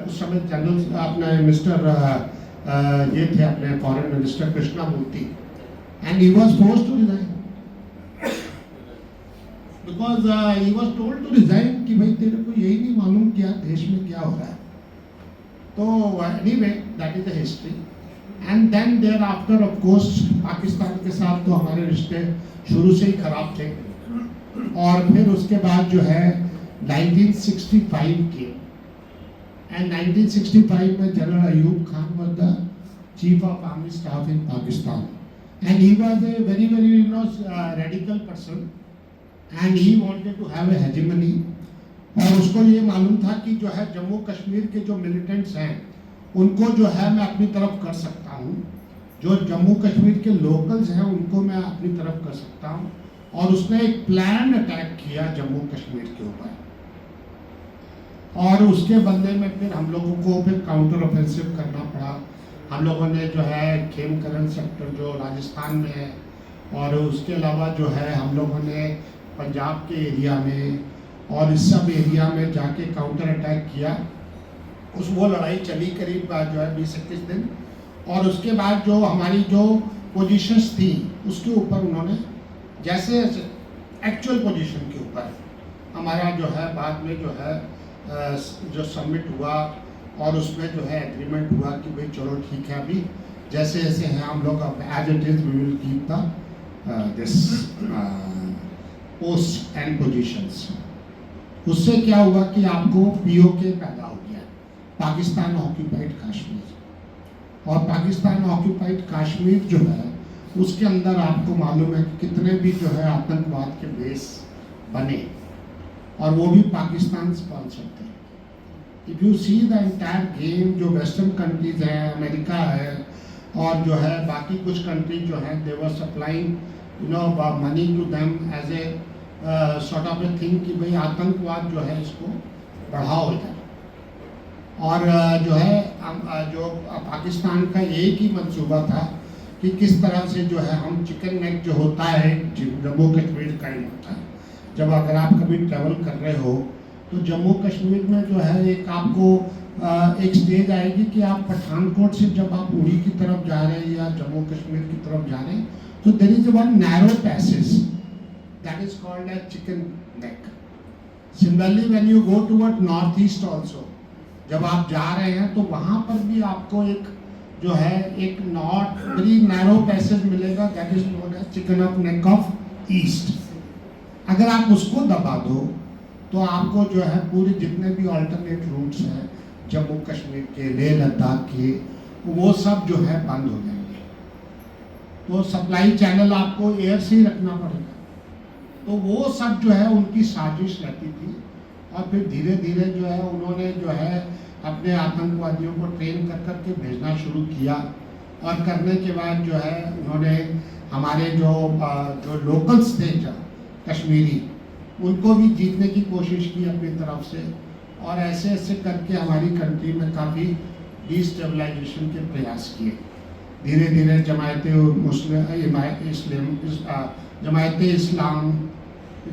उस समय जनरल अपने मिस्टर ये थे अपने foreign minister Krishnamurthy, and he was forced to resign because he was told to resign कि भाई तेरे को यही नहीं मालूम क्या देश में क्या हो रहा है। तो anyway that is the history. And then thereafter of course Pakistan के साथ तो हमारे रिश्ते शुरू से ही खराब थे, और फिर उसके बाद जो है 1965 के, एंड 1965 में general Ayub Khan was the chief of army staff in Pakistan, and he was a very very radical person, and he wanted to have a hegemony. और उसको ये मालूम था कि जो है जम्मू कश्मीर के जो मिलिटेंट्स हैं उनको जो है मैं अपनी तरफ कर सकता हूँ, जो जम्मू कश्मीर के लोकल्स हैं उनको मैं अपनी तरफ कर सकता हूँ। और उसने एक प्लान अटैक किया जम्मू कश्मीर के ऊपर, और उसके बदले में फिर हम लोगों को फिर काउंटर ऑफेंसिव करना पड़ा। हम लोगों ने जो है खेमकरन सेक्टर जो राजस्थान में है, और उसके अलावा जो है हम लोगों ने पंजाब के एरिया में और इस सब एरिया में जाके काउंटर अटैक किया। वो लड़ाई चली करीब जो है 20-21 दिन, और उसके बाद जो हमारी जो पोजीशंस थी उसके ऊपर उन्होंने जैसे एक्चुअल पोजीशन के ऊपर हमारा जो है बाद में जो है जो सबमिट हुआ, और उसमें जो है एग्रीमेंट हुआ कि भाई चलो ठीक है, अभी जैसे जैसे हैं हम लोग अब as it is we will keep the this post and positions. उससे क्या हुआ कि आपको पीओके पैदा हो गया, पाकिस्तान ऑक्यूपाइड कश्मीर, और पाकिस्तान ऑक्यूपाइड कश्मीर जो है उसके अंदर आपको मालूम है कि कितने भी जो है आतंकवाद के बेस बने, और वो भी पाकिस्तान स्पॉन्सर थे। If you see the entire game, जो वेस्टर्न कंट्रीज हैं, अमेरिका है और जो है बाकी कुछ कंट्री जो है they were supplying money to them as a sort of a thing कि भाई आतंकवाद जो है इसको बढ़ाओ इधर। और जो है जो पाकिस्तान का एक ही मंसूबा था कि किस तरह से जो है हम चिकन नेक जो होता है जम्मू कश्मीर का ही होता है। जब अगर आप कभी ट्रैवल कर रहे हो तो जम्मू कश्मीर में जो है एक आपको एक स्टेज आएगी कि आप पठानकोट से जब आप उड़ी की तरफ जा रहे हैं या जम्मू कश्मीर की तरफ जा रहे हैं तो there is one narrow passage that is called as chicken neck. Similarly when you go toward north east also, जब आप जा रहे हैं तो वहाँ पर भी आपको एक जो है एक नॉट वेरी नैरो पैसेज मिलेगा that is known as chicken of neck of east. अगर आप उसको दबा दो तो आपको जो है पूरे जितने भी अल्टरनेट रूट्स हैं जम्मू कश्मीर के, लेह लद्दाख के, वो सब जो है बंद हो जाएंगे। तो सप्लाई चैनल आपको एयर से ही रखना पड़ेगा। तो वो सब जो है उनकी साजिश रहती थी, और फिर धीरे धीरे जो है उन्होंने जो है अपने आतंकवादियों को ट्रेन कर कर के भेजना शुरू किया, और करने के बाद जो है उन्होंने हमारे जो लोकल्स थे कश्मीरी उनको भी जीतने की कोशिश की अपनी तरफ से, और ऐसे ऐसे करके हमारी कंट्री में काफ़ी डिस्टेबलाइजेशन के प्रयास किए। धीरे धीरे जमायत इस्लाम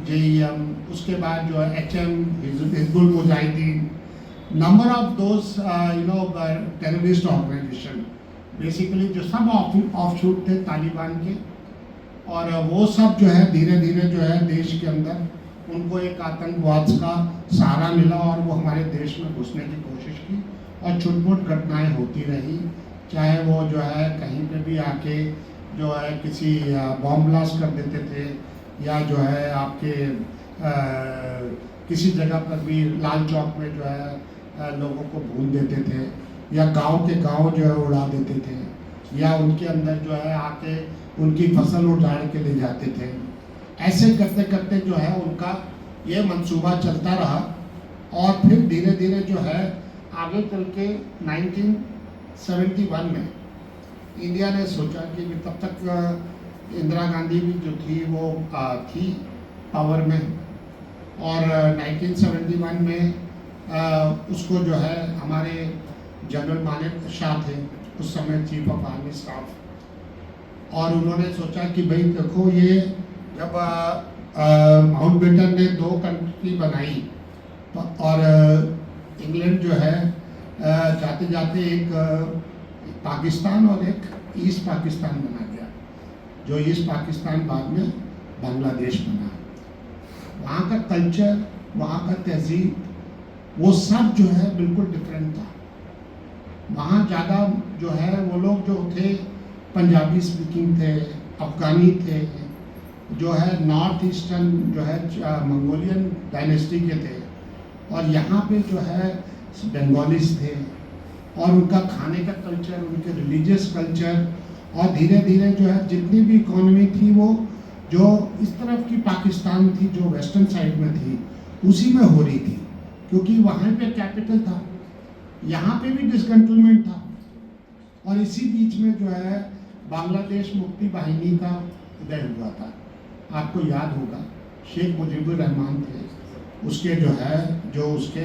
JEM, उसके बाद जो है HM Hizbul Mujahideen, number of those terrorist organisation, basically जो सब ऑफशूट थे तालिबान के, और वो सब जो है धीरे धीरे जो है देश के अंदर उनको एक आतंकवाद का सहारा मिला, और वो हमारे देश में घुसने की कोशिश की, और छुटपुट घटनाएं होती रही। चाहे वो जो है कहीं पे भी आके जो है किसी बॉम्ब ब्लास्ट कर देते थे, या जो है आपके किसी जगह पर भी लाल चौक में जो है लोगों को भून देते थे, या गांव के गांव जो है उड़ा देते थे, या उनके अंदर जो है आके उनकी फसल उजाड़ के ले जाते थे। ऐसे करते करते जो है उनका ये मंसूबा चलता रहा, और फिर धीरे धीरे जो है आगे चल के 1971 में इंडिया ने सोचा कि तब तक इंदिरा गांधी भी जो थी वो थी पावर में, और 1971 में उसको जो है हमारे जनरल मानेक शाह थे उस समय चीफ ऑफ आर्मी स्टाफ, और उन्होंने सोचा कि भाई देखो ये जब माउंटबेटन ने 2 कंट्री बनाई और इंग्लैंड जो है जाते जाते एक पाकिस्तान और एक ईस्ट पाकिस्तान बना गया, जो ईस्ट पाकिस्तान बाद में बांग्लादेश बना। वहाँ का कल्चर, वहाँ का तहजीब, वो सब जो है बिल्कुल डिफरेंट था। वहाँ ज़्यादा जो है वो लोग जो थे पंजाबी स्पीकिंग थे, अफगानी थे, जो है नॉर्थ ईस्टर्न जो है मंगोलियन डायनेस्टी के थे, और यहाँ पे जो है बंगालीज थे, और उनका खाने का कल्चर, उनके रिलीजियस कल्चर, और धीरे धीरे जो है जितनी भी इकोनॉमी थी वो जो इस तरफ की पाकिस्तान थी जो वेस्टर्न साइड में थी उसी में हो रही थी, क्योंकि वहाँ पे कैपिटल था, यहाँ पे भी डिसकंट्रोलमेंट था। और इसी बीच में जो है बांग्लादेश मुक्ति वाहिनी का उदय हुआ था। आपको याद होगा शेख मुजीबुर रहमान थे उसके जो है जो उसके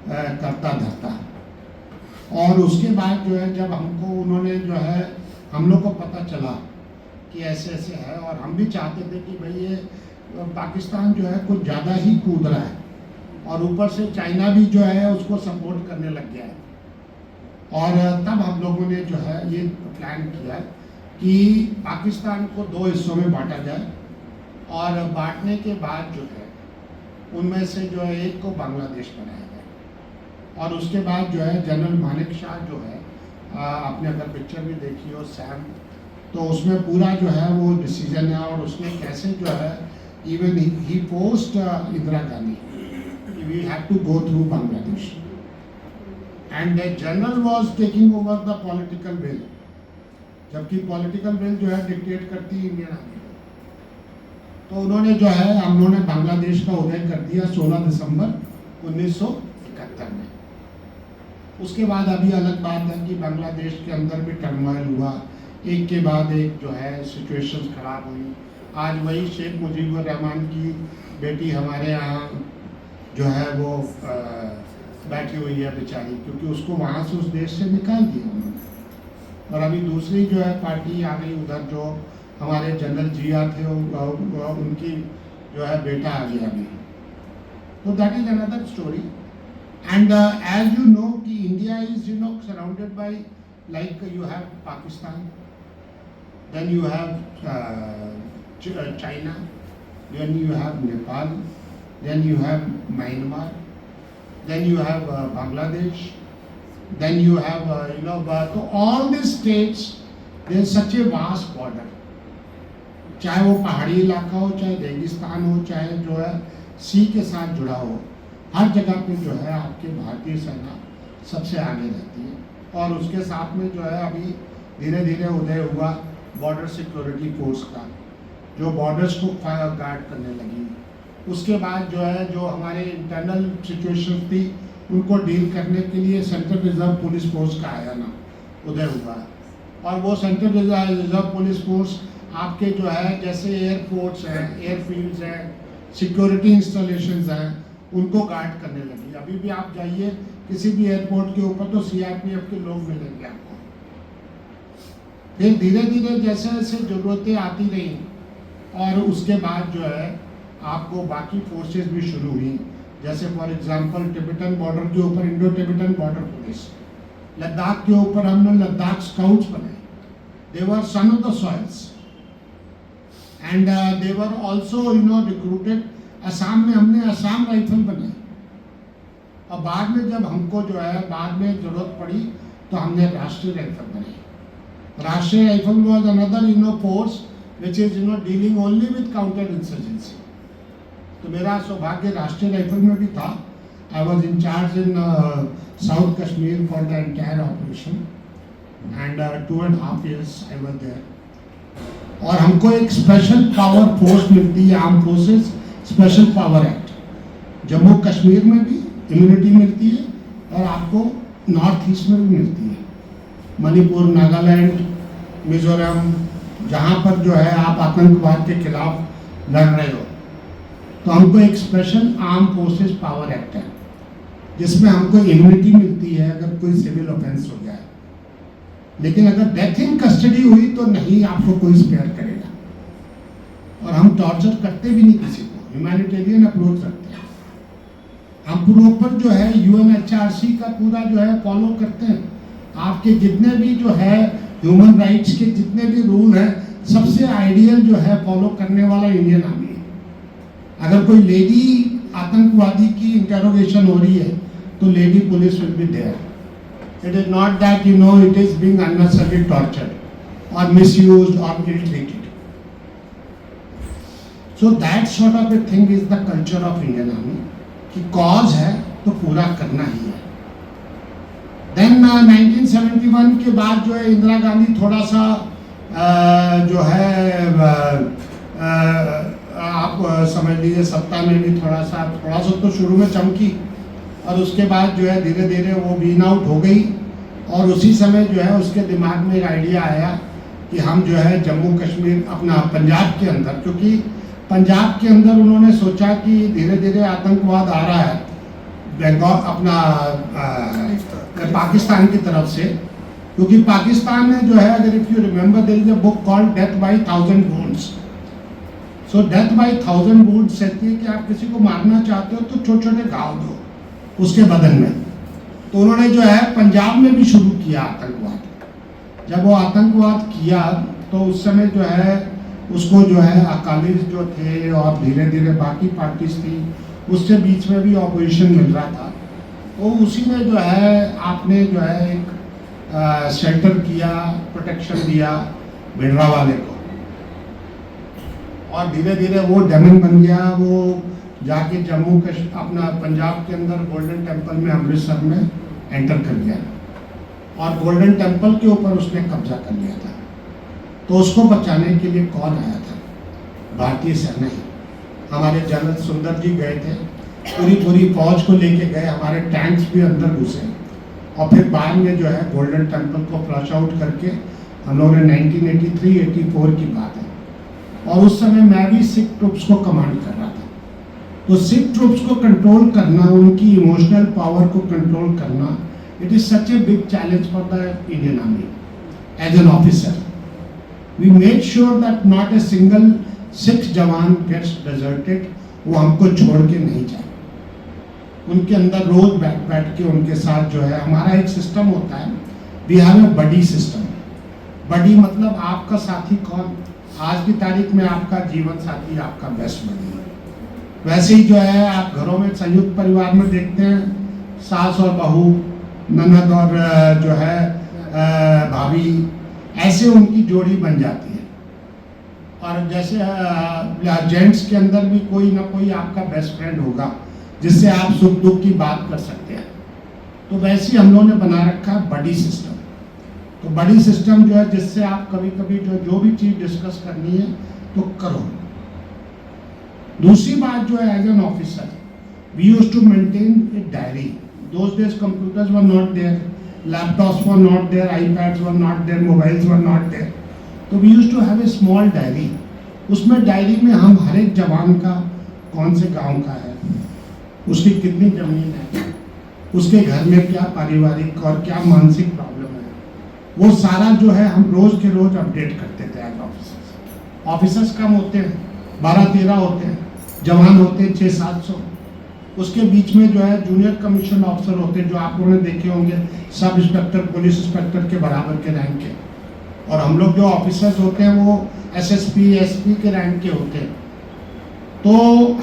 करता धरता, और उसके बाद जो है जब हमको उन्होंने जो है हम लोग को पता चला कि ऐसे ऐसे है, और हम भी चाहते थे कि भाई ये पाकिस्तान जो है कुछ ज़्यादा ही कूद रहा है, और ऊपर से चाइना भी जो है उसको सपोर्ट करने लग गया है। और तब हम लोगों ने जो है ये प्लान किया कि पाकिस्तान को 2 हिस्सों में बांटा जाए, और बांटने के बाद जो है उनमें से जो है एक को बांग्लादेश बनाया जाए। और उसके बाद जो है जनरल मानेक शाह जो है आपने अगर पिक्चर भी देखी हो सैम, तो उसमें पूरा जो है वो डिसीजन है, और उसने कैसे जो है even he post Indira Gandhi we have to go through Bangladesh, and the general was taking over the political will, जबकि पॉलिटिकल विल जो है डिक्टेट करती इंडियन आर्मी। तो उन्होंने जो है हम लोगों ने बांग्लादेश का उदय कर दिया 16 दिसंबर 1971 में। उसके बाद अभी अलग बात है कि बांग्लादेश के अंदर भी टर्मोइल हुआ, एक के बाद एक जो है सिचुएशंस खराब हुई। आज वही शेख मुजीबुर रहमान की बेटी हमारे यहाँ जो है वो बैठी हुई है बेचारी, क्योंकि उसको वहाँ से उस देश से निकाल दिया उन्होंने। और अभी दूसरी जो है पार्टी आ गई उधर, जो हमारे जनरल जिया थे उनकी जो है बेटा आ गया अभी। तो that is another story. And as you know कि India is surrounded by like you have Pakistan, then you have China, then you have Nepal, then you have Myanmar, then you have Bangladesh, then you have so all these states, there is such a vast border, चाहे वो पहाड़ी इलाका हो, चाहे रेगिस्तान हो, चाहे जो है सी के साथ जुड़ा हो, हर जगह पे जो है आपकी भारतीय सेना सबसे आगे रहती है। और उसके साथ में जो है अभी धीरे धीरे उदय हुआ बॉर्डर सिक्योरिटी फोर्स का, जो बॉर्डर्स को गार्ड करने लगी। उसके बाद जो है जो हमारे इंटरनल सिचुएशन थी उनको डील करने के लिए सेंट्रल रिजर्व पुलिस फोर्स का आया ना उदय हुआ, और वो सेंट्रल रिजर्व पुलिस फोर्स आपके जो है जैसे एयरपोर्ट्स हैं, एयरफील्ड्स हैं, सिक्योरिटी इंस्टॉलेशंस हैं, उनको गार्ड करने लगी। अभी भी आप जाइए किसी भी एयरपोर्ट के ऊपर तो सीआरपीएफ के लोग मिलेंगे आपको। फिर धीरे धीरे जैसे जैसे ज़रूरतें आती रही, और उसके बाद जो है आपको बाकी फोर्सेस भी शुरू हुई, जैसे फॉर एग्जांपल टिबेटन बॉर्डर के ऊपर Indo Tibetan border police, Ladakh के ऊपर हमने लद्दाख स्काउट्स बनाए, they were son of the soils, and they were also recruited. Assam में हमने असम राइफल बनाई, और बाद में जब हमको जो है बाद में जरूरत पड़ी तो हमने राष्ट्रीय राइफल बनाई। राष्ट्रीय rifle was another force which is dealing only with counter insurgency. तो मेरा सौभाग्य राष्ट्रीय राइफल में भी था। I was in charge in South Kashmir for the entire operation, and 2.5 years I was there. और हमको एक स्पेशल पावर फोर्स मिलती है, arm forces special power act. Jammu Kashmir में भी इम्यूनिटी मिलती है, और आपको नॉर्थ ईस्ट में भी मिलती है। मणिपुर, नागालैंड, मिजोरम, जहाँ पर जो है आप आतंकवाद के खिलाफ लड़ रहे हो, तो हमको एक special arm forces power act है जिसमें हमको इम्यूनिटी मिलती है अगर कोई सिविल ऑफेंस हो जाए, लेकिन अगर डेथ इन कस्टडी हुई तो नहीं आपको कोई स्पेयर करेगा। और हम टॉर्चर करते भी नहीं किसी को, ह्यूमैनिटेरियन अप्रोच रखते हैं। हम प्रॉपर जो है UNHRC का पूरा जो है फॉलो करते हैं। आपके जितने भी जो है ह्यूमन राइट्स के जितने भी रूल हैं, सबसे आइडियल जो है फॉलो करने वाला इंडियन आर्मी है। अगर कोई लेडी आतंकवादी की इंटेरोगेशन हो रही है तो lady police will be there. It is not that it is being unnecessarily tortured और मिसयूज्ड और ill treated. So that sort of a thing is the culture of Indian army कि cause है तो पूरा करना ही है। देन 1971 के बाद जो है इंदिरा गांधी थोड़ा सा जो है आप समझ लीजिए सत्ता में भी थोड़ा सा तो शुरू में चमकी और उसके बाद जो है धीरे धीरे वो बीन आउट हो गई। और उसी समय जो है उसके दिमाग में एक आइडिया आया कि हम जो है जम्मू कश्मीर अपना पंजाब के अंदर, क्योंकि पंजाब के अंदर उन्होंने सोचा कि धीरे धीरे आतंकवाद आ रहा है बंगाल अपना पाकिस्तान की तरफ से, क्योंकि पाकिस्तान में जो है अगर if you remember there is a book called death by 1000 wounds. So death by 1000 wounds कहती है कि आप किसी को मारना चाहते हो तो छोटे छोटे घाव दो उसके बदन में। तो उन्होंने जो है पंजाब में भी शुरू किया आतंकवाद। जब वो आतंकवाद किया तो उस समय जो है उसको जो है अकालीस जो थे और धीरे धीरे बाकी पार्टीज थी उससे बीच में भी ऑपोजिशन मिल रहा था। वो उसी में जो है आपने जो है एक शेल्टर किया, प्रोटेक्शन दिया भिंडरावाले को और धीरे धीरे वो डेमन बन गया। वो जाके जम्मू कश्मीर अपना पंजाब के अंदर गोल्डन टेम्पल में अमृतसर में एंटर कर गया और गोल्डन टेम्पल के ऊपर उसने कब्जा कर लिया था। तो उसको बचाने के लिए कौन आया था? भारतीय सेना ही। हमारे जनरल सुंदर जी गए थे, पूरी फौज को लेके गए, हमारे टैंक्स भी अंदर घुसे और फिर बाद में जो है गोल्डन टेम्पल को फ्लश आउट करके हम लोगों ने 1983-84 की बात है। और उस समय मैं भी सिख ट्रूप्स को कमांड कर रहा था। तो सिख ट्रूप्स को कंट्रोल करना, उनकी इमोशनल पावर को कंट्रोल करना, it is such a big challenge for the Indian army as an officer. We made sure that not a single Sikh jawan gets deserted, वो हमको छोड़ के नहीं जाए। उनके अंदर रोज बैठ के उनके साथ जो है हमारा एक सिस्टम होता है, we have a buddy system. Buddy मतलब आपका साथी कौन? आज की तारीख में आपका जीवन साथी आपका बेस्ट बडी है। वैसे ही जो है आप घरों में संयुक्त परिवार में देखते हैं, सास और बहू, ननद और जो है भाभी, ऐसे उनकी जोड़ी बन जाती है। और जैसे जेंट्स के अंदर भी कोई ना कोई आपका बेस्ट फ्रेंड होगा जिससे आप सुख दुख की बात कर सकते हैं। तो वैसे ही हम लोगों ने बना रखा है बडी सिस्टम। तो बडी सिस्टम जो है जिससे आप कभी कभी जो भी चीज़ डिस्कस करनी है तो करो। दूसरी बात जो है as an officer we used to maintain a diary. Those days computers were not there, laptops were not there, iPads were not there, mobiles were not there. तो we used to have a small diary. उसमें diary में हम हर एक जवान का कौन से गांव का है, उसकी कितनी जमीन है, उसके घर में क्या पारिवारिक और क्या मानसिक प्रॉब्लम है, वो सारा जो है हम रोज के रोज अपडेट करते थे एज ऑफिसर्स। ऑफिसर्स कम होते हैं, 12-13 होते हैं, जवान होते हैं 600-700। उसके बीच में जो है जूनियर कमीशन ऑफिसर होते हैं जो आप लोगों ने देखे होंगे, सब इंस्पेक्टर, पुलिस इंस्पेक्टर के बराबर के रैंक के। और हम लोग जो ऑफिसर्स होते हैं वो SSP, SP के रैंक के होते हैं। तो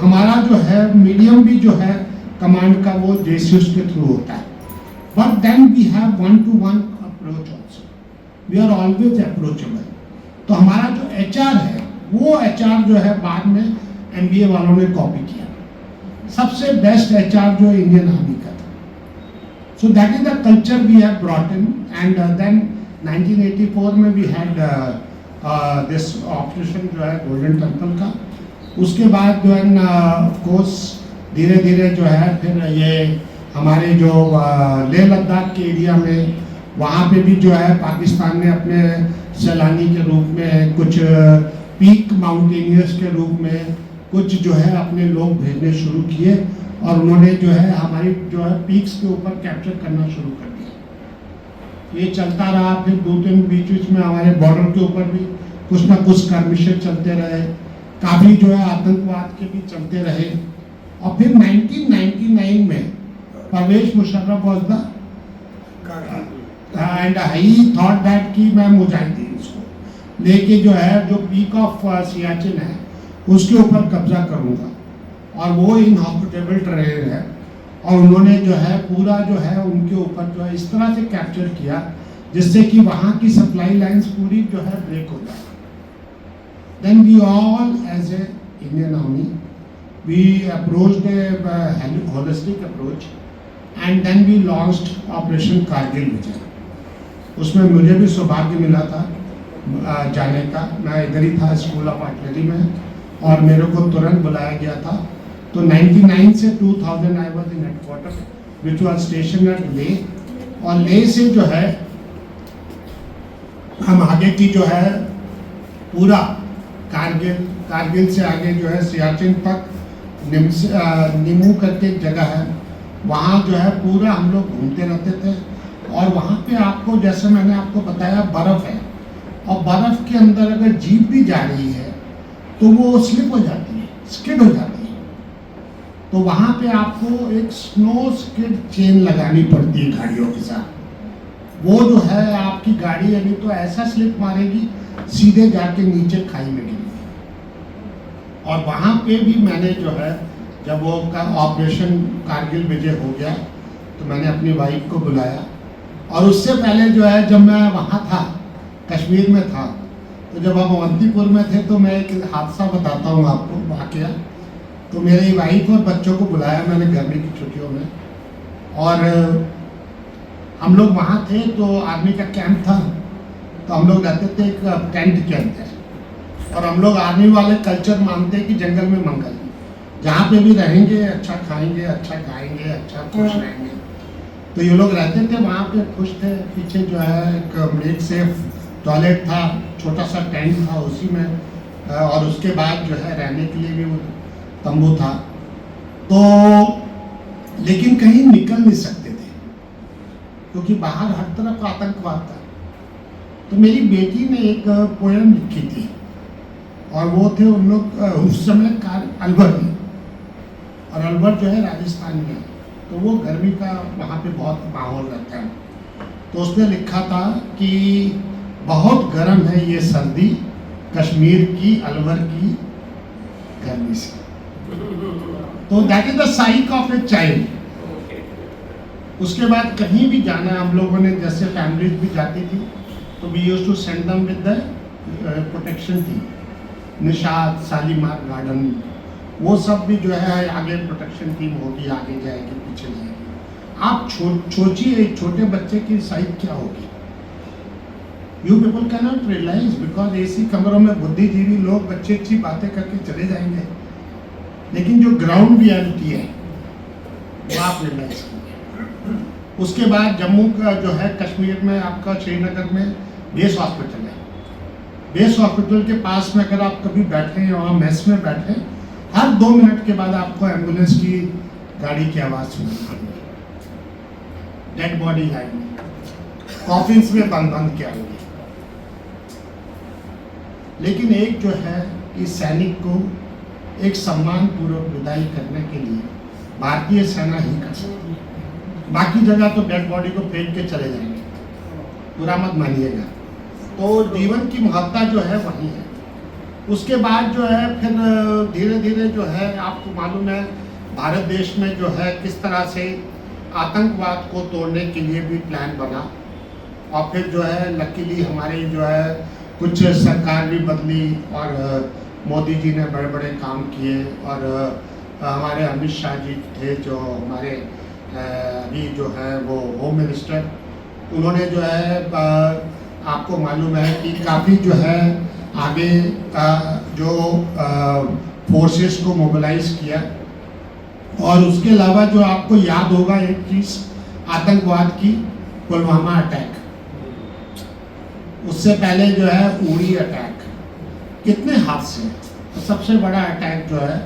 हमारा जो है मीडियम भी जो है कमांड का वो JCS के थ्रू होता है। But then we have 1-to-1 approach also, we are always approachable. तो हमारा जो HR है वो HR जो है बाद में MBA वालों ने कॉपी किया। सबसे बेस्ट HR जो इंडियन आर्मी का था। So that is the culture we have brought in. And then 1984 में वी हैड दिस ऑपरेशन जो है गोल्डन टेम्पल का। उसके बाद जो है कोर्स धीरे धीरे जो है फिर ये हमारे जो लेह लद्दाख के एरिया में वहाँ पे भी जो है पाकिस्तान ने अपने सैलानी के रूप में, कुछ पीक माउंटेनियर्स के रूप में, कुछ जो है अपने लोग भेजने शुरू किए और उन्होंने जो है हमारी जो है पीक्स के ऊपर कैप्चर करना शुरू कर दिया। ये चलता रहा, फिर 2-3 बीच में हमारे बॉर्डर के ऊपर भी कुछ ना कुछ स्कर्मिशेस चलते रहे, काफ़ी जो है आतंकवाद के भी चलते रहे। और फिर 1999 में Pervez Musharraf was the and he thought that कि मैं मुजाहिदीन को लेके जो है जो पीक ऑफ सियाचिन है उसके ऊपर कब्जा करूंगा, और वो इनहॉस्पिटेबल टेरेन है, और उन्होंने जो है पूरा जो है उनके ऊपर जो है इस तरह से कैप्चर किया जिससे कि वहाँ की सप्लाई लाइंस पूरी जो है ब्रेक हो जाए। Then we all as a Indian army we approached a holistic approach and then we launched operation Kargil Vijay. उसमें मुझे भी सौभाग्य मिला था जाने का, मैं इधर ही था स्कूल ऑफ आर्टिलरी में, और मेरे को तुरंत बुलाया गया था। तो 99 से 2000 I was in headquarter which was station at ले, और ले से जो है हम आगे की जो है पूरा कारगिल से आगे जो है सियाचिन तक निमू करके एक जगह है, वहाँ जो है पूरा हम लोग घूमते रहते थे। और वहाँ पे आपको जैसे मैंने आपको बताया बर्फ़ है, और बर्फ़ के अंदर अगर जीप भी जा रही है तो वो स्लिप हो जाती है, स्किड हो जाती है। तो वहाँ पे आपको एक स्नो स्किड चेन लगानी पड़ती है गाड़ियों के साथ। वो जो है आपकी गाड़ी यानी तो ऐसा स्लिप मारेगी सीधे जाके नीचे खाई में गिरेगी। और वहाँ पे भी मैंने जो है जब वो ऑपरेशन कारगिल विजय हो गया तो मैंने अपनी वाइफ को बुलाया, और उससे पहले जो है जब मैं वहाँ था कश्मीर में था, तो जब हम अवंतीपुर में थे तो मैं एक हादसा बताता हूँ आपको वाकया। तो मेरी वाइफ और बच्चों को बुलाया मैंने गर्मी की छुट्टियों में, और हम लोग वहाँ थे तो आर्मी का कैंप था, तो हम लोग रहते थे एक टेंट के अंदर, और हम लोग आर्मी वाले कल्चर मानते हैं कि जंगल में मंगल, जहाँ पे भी रहेंगे अच्छा खाएंगे, अच्छा खाएंगे, अच्छा खुश रहेंगे। तो ये लोग रहते थे वहाँ पे, खुश थे। पीछे जो है एक सेफ टॉयलेट था, छोटा सा टेंट था उसी में, और उसके बाद जो है रहने के लिए भी वो तंबू था। तो लेकिन कहीं निकल नहीं सकते थे क्योंकि बाहर हर तरफ आतंकवाद था। तो मेरी बेटी ने एक पोएम लिखी थी, और वो थे उन लोग उस समय अलवर में, और अलवर जो है राजस्थान में, तो वो गर्मी का वहाँ पे बहुत माहौल रहता है। तो उसने लिखा था कि बहुत गर्म है ये सर्दी कश्मीर की अलवर की गर्मी से। तो that is the psych of a child. उसके बाद कहीं भी जाना हम लोगों ने, जैसे फैमिलीज भी जाती थी तो we used to send them with the protection थी, निशात, शालीमार गार्डन, वो सब भी जो है आगे प्रोटेक्शन टीम होगी, आगे जाएगी, पीछे जाएगी। आप सोचिए एक छोटे बच्चे की साइज क्या होगी। You people can not realise because ऐसी कमरों में बुद्धिजीवी लोग बच्चे अच्छी बातें करके चले जाएंगे, लेकिन जो ग्राउंड रियलिटी है वो आप रियलाइज करेंगे। उसके बाद जम्मू का जो है कश्मीर में आपका श्रीनगर में बेस हॉस्पिटल है। बेस हॉस्पिटल के पास में अगर आप कभी बैठे या वहाँ मेस में बैठे, हर 2 मिनट के बाद आपको एम्बुलेंस की गाड़ी की आवाज़ सुनाई पड़ेगी, डेड बॉडी लाइन, कॉफिन्स में बंद किया होगी। लेकिन एक जो है कि सैनिक को एक सम्मान पूर्वक विदाई करने के लिए भारतीय सेना ही कर सकती है। बाकी जगह तो डेड बॉडी को फेंक के चले जाएंगे, बुरा मत मानिएगा। तो जीवन की महत्ता जो है वही है। उसके बाद जो है फिर धीरे धीरे जो है आपको मालूम है भारत देश में जो है किस तरह से आतंकवाद को तोड़ने के लिए भी प्लान बना, और फिर जो है लकीली हमारी जो है कुछ सरकार भी बदली, और मोदी जी ने बड़े बड़े काम किए, और हमारे अमित शाह जी थे जो हमारे अभी जो है वो होम मिनिस्टर, उन्होंने जो है आपको मालूम है कि काफ़ी जो है आगे जो फोर्सेस को मोबिलाइज किया। और उसके अलावा जो आपको याद होगा एक चीज़ आतंकवाद की, पुलवामा अटैक, उससे पहले जो है उड़ी अटैक, कितने हादसे हैं। सबसे बड़ा अटैक जो है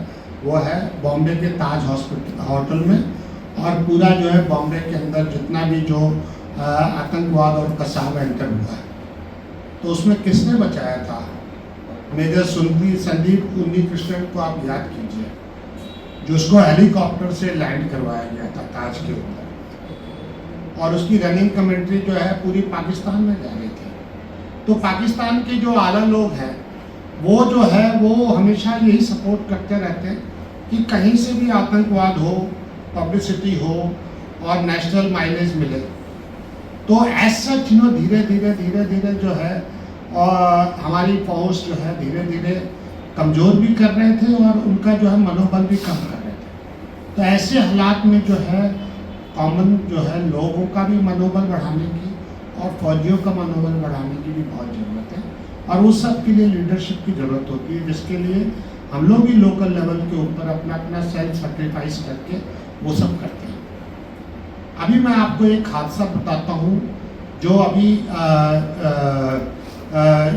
वो है बॉम्बे के ताज होटल में, और पूरा जो है बॉम्बे के अंदर जितना भी जो आतंकवाद और कसाव एंटर हुआ है, तो उसमें किसने बचाया था? मेजर संदीप उन्नीकृष्णन को आप याद कीजिए, जो उसको हेलीकॉप्टर से लैंड करवाया गया था ताज के ऊपर, और उसकी रनिंग कमेंट्री जो है पूरी पाकिस्तान में जा रही थी। तो पाकिस्तान के जो आला लोग हैं वो जो है वो हमेशा यही सपोर्ट करते रहते हैं कि कहीं से भी आतंकवाद हो, पब्लिसिटी हो और नेशनल माइलेज मिले। तो एज सच धीरे धीरे जो है और हमारी फौज जो है धीरे धीरे कमज़ोर भी कर रहे थे और उनका जो है मनोबल भी कम कर रहे थे। तो ऐसे हालात में जो है कॉमन जो है लोगों का भी मनोबल बढ़ाने की और फौजियों का मनोबल बढ़ाने की भी बहुत ज़रूरत है, और उस सब के लिए लीडरशिप की ज़रूरत होती है, जिसके लिए हम लोग भी लोकल लेवल के ऊपर अपना अपना सेल्फ सेक्रीफाइस करके वो सब करते हैं। अभी मैं आपको एक हादसा बताता हूँ जो अभी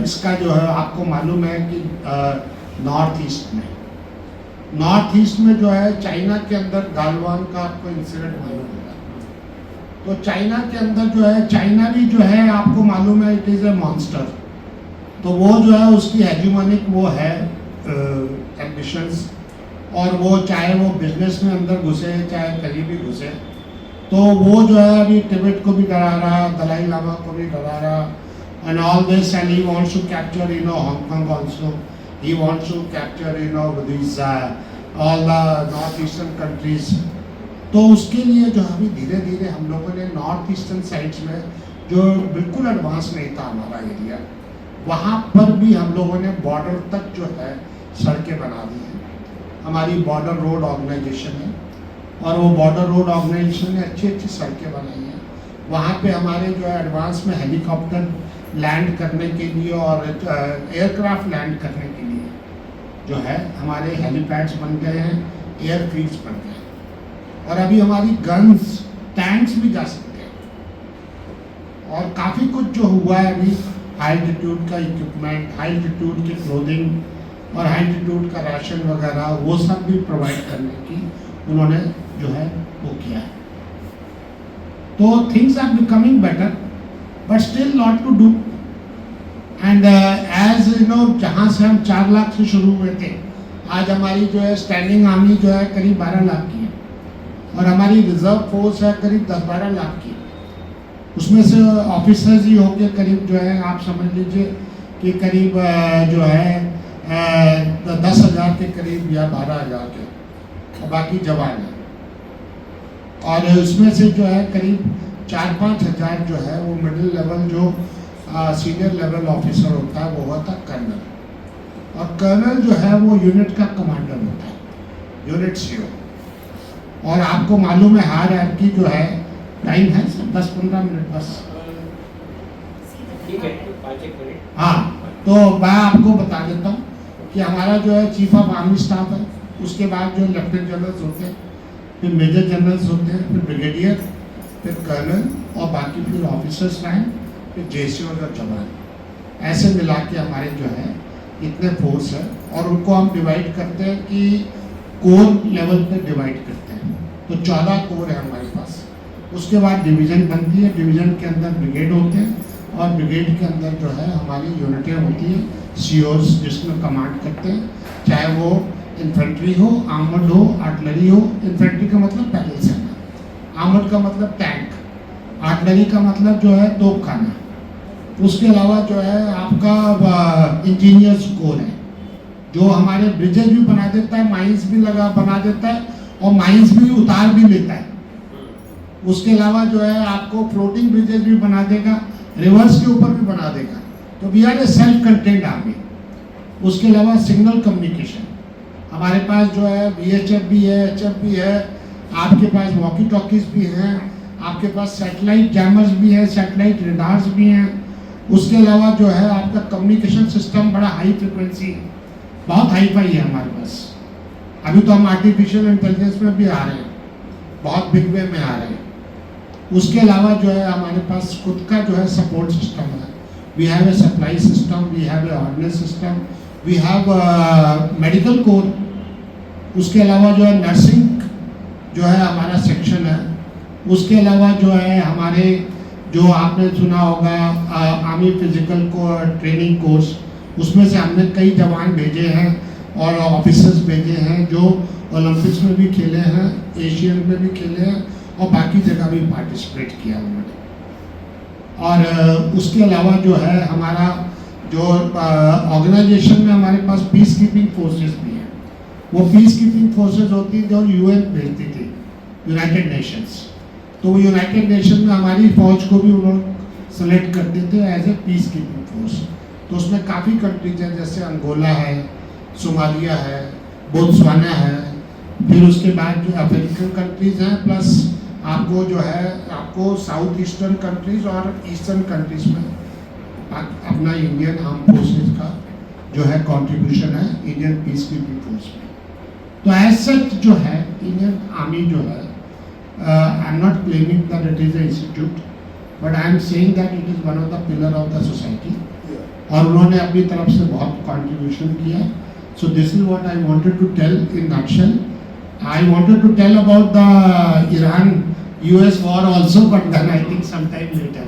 इसका जो है आपको मालूम है कि नॉर्थ ईस्ट में जो है चाइना के अंदर गालवान का आपको इंसिडेंट मालूम होगा। तो चाइना के अंदर जो है, चाइना भी जो है आपको मालूम है इट इज़ ए मॉन्स्टर। तो वो जो है उसकी हेजिमोनिक वो है एम्बिशंस, और वो चाहे वो बिजनेस में अंदर घुसे चाहे कहीं भी घुसे, तो वो जो है अभी तिब्बत को भी डरा रहा, दलाई लामा को भी डरा रहा, and all this, and he wants to capture Hong Kong also. He wants to capture these all the northeastern countries. तो उसके लिए जो अभी धीरे धीरे हम लोगों ने नॉर्थ ईस्टर्न साइड्स में जो बिल्कुल एडवांस नहीं था हमारा एरिया, वहाँ पर भी हम लोगों ने बॉर्डर तक जो है सड़कें बना दी हैं। हमारी बॉर्डर रोड ऑर्गेनाइजेशन है, और वो बॉर्डर रोड ऑर्गेनाइजेशन ने अच्छी सड़कें बनाई हैं। वहाँ पे हमारे जो है एडवांस में हेलीकॉप्टर लैंड करने के लिए और एयरक्राफ्ट लैंड करने के लिए जो है हमारे हेलीपैड्स बन गए हैं, एयरफील्ड्स बन गए हैं, और अभी हमारी गन्स टैंक्स भी जा सकते हैं। और काफ़ी कुछ जो हुआ है अभी, हाई एल्टीट्यूड का इक्विपमेंट, हाई एल्टीट्यूड की क्लोथिंग और हाई एल्टीट्यूड का राशन वगैरह वो सब भी प्रोवाइड करने की उन्होंने जो है वो किया है। तो things are becoming better, but still lot to do, and as जहाँ से हम 4 लाख से शुरू हुए थे, आज हमारी जो है स्टैंडिंग आर्मी जो है करीब 12 लाख की है, और हमारी रिजर्व फोर्स है करीब 10-12 लाख की। उसमें से ऑफिसर्स ही होके करीब जो है आप समझ लीजिए कि करीब जो है 10,000 के करीब या 12,000 के, और बाकी जवान है। और उसमें से जो है करीब 4-5 हज़ार जो है वो मिडिल लेवल जो सीनियर लेवल ऑफिसर होता है वो होता है कर्नल, और कर्नल जो है वो यूनिट का कमांडर होता है, यूनिट सीओ। और आपको मालूम है हायरार्की जो है, टाइम है सर 10-15 मिनट बस, ठीक है। हाँ। तो मैं आपको बता देता हूँ कि हमारा जो है चीफ ऑफ आर्मी स्टाफ है, उसके बाद जो लेफ्टिनेंट जनरल्स होते हैं, फिर मेजर जनरल्स होते हैं, फिर ब्रिगेडियर, फिर कर्नल, और बाकी फिर ऑफिसर्स रैंक, फिर जेसी और जवान, ऐसे मिला के हमारे जो है इतने फोर्स है। और उनको हम डिवाइड करते हैं कि कोर लेवल पे डिवाइड करते हैं। तो 14 कोर है हमारे पास। उसके बाद डिवीज़न बनती है, डिवीज़न के अंदर ब्रिगेड होते हैं, और ब्रिगेड के अंदर जो है हमारी यूनिटें होती हैं, सीओस जिसमें कमांड करते हैं, चाहे वो इन्फेंट्री हो, आर्मर्ड हो, आर्टिलरी हो। इन्फेंट्री का मतलब पैदल सेना, आर्मर्ड का मतलब टैंक, आर्टिलरी का मतलब जो है तोप खाना। उसके अलावा जो है आपका इंजीनियर्स कोर है, जो हमारे ब्रिजेज भी बना देता है, माइंस भी बना देता है, और माइंस भी उतार भी लेता है। उसके अलावा जो है आपको फ्लोटिंग ब्रिजेज भी बना देगा, रिवर्स के ऊपर भी बना देगा। तो we are a self contained army. उसके अलावा सिग्नल कम्युनिकेशन हमारे पास जो है VHF भी है, HF भी है, आपके पास वॉकी टॉकीज भी हैं, आपके पास सैटेलाइट जैमर्स भी है, सैटेलाइट रेडार्स भी हैं। उसके अलावा जो है आपका कम्युनिकेशन सिस्टम बड़ा हाई फ्रिक्वेंसी, बहुत हाई फाई है हमारे पास। अभी तो हम आर्टिफिशियल इंटेलिजेंस में भी आ रहे हैं, बहुत बिग वे में आ रहे हैं। उसके अलावा जो है हमारे पास खुद का जो है सपोर्ट सिस्टम है। We have a supply system, we have a ordnance system, we have medical corps, उसके अलावा जो है नर्सिंग जो है हमारा सेक्शन है, उसके अलावा जो है हमारे जो आपने सुना होगा आर्मी फिजिकल को ट्रेनिंग कोर्स, उसमें से हमने कई जवान भेजे हैं और ऑफिसर्स भेजे हैं जो ओलंपिक्स में भी खेले हैं, एशियन में भी खेले हैं और बाकी जगह भी पार्टिसिपेट किया उन्होंने। और उसके अलावा जो है हमारा जो ऑर्गेनाइजेशन में हमारे पास पीस कीपिंग फोर्सेस भी हैं। वो पीस कीपिंग फोर्सेस होती थी जो यूएन भेजती थी, यूनाइटेड नेशंस। तो वो यूनाइटेड नेशन में हमारी फौज को भी उन्होंने सेलेक्ट करते थे as a peace keeping force. तो उसमें काफ़ी कंट्रीज हैं, जैसे अंगोला है, सोमालिया है, बोत्सवाना है, फिर उसके बाद जो अफ्रीकन कंट्रीज हैं, प्लस आपको जो है आपको साउथ ईस्टर्न कंट्रीज और ईस्टर्न कंट्रीज में अपना इंडियन आर्म फोर्सेस का जो है कंट्रीब्यूशन है इंडियन पीस कीपिंग फोर्स में। तो एज सच जो है इंडियन आर्मी जो है, I am not claiming that it is a institute, but I am saying that it is one of the pillar of the society, और उन्होंने अपनी तरफ से बहुत कंट्रीब्यूशन किया। So this is what I wanted to tell in nutshell. I wanted to tell about the Iran-US war also, but then I think sometime later.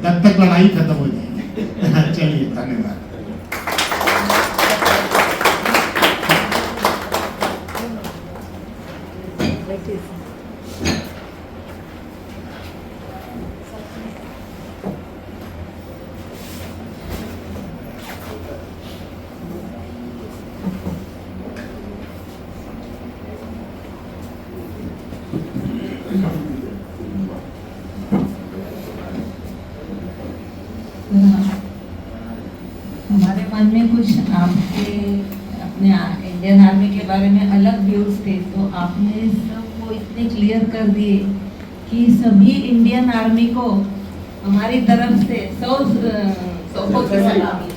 तब तक लड़ाई खत्म हो जाएगी। चलिए, धन्यवाद। हमारे मन में कुछ आपके अपने इंडियन आर्मी के बारे में अलग व्यूज थे, तो आपने सबको इतने क्लियर कर दिए कि सभी इंडियन आर्मी को हमारी तरफ से सौ की सलामी।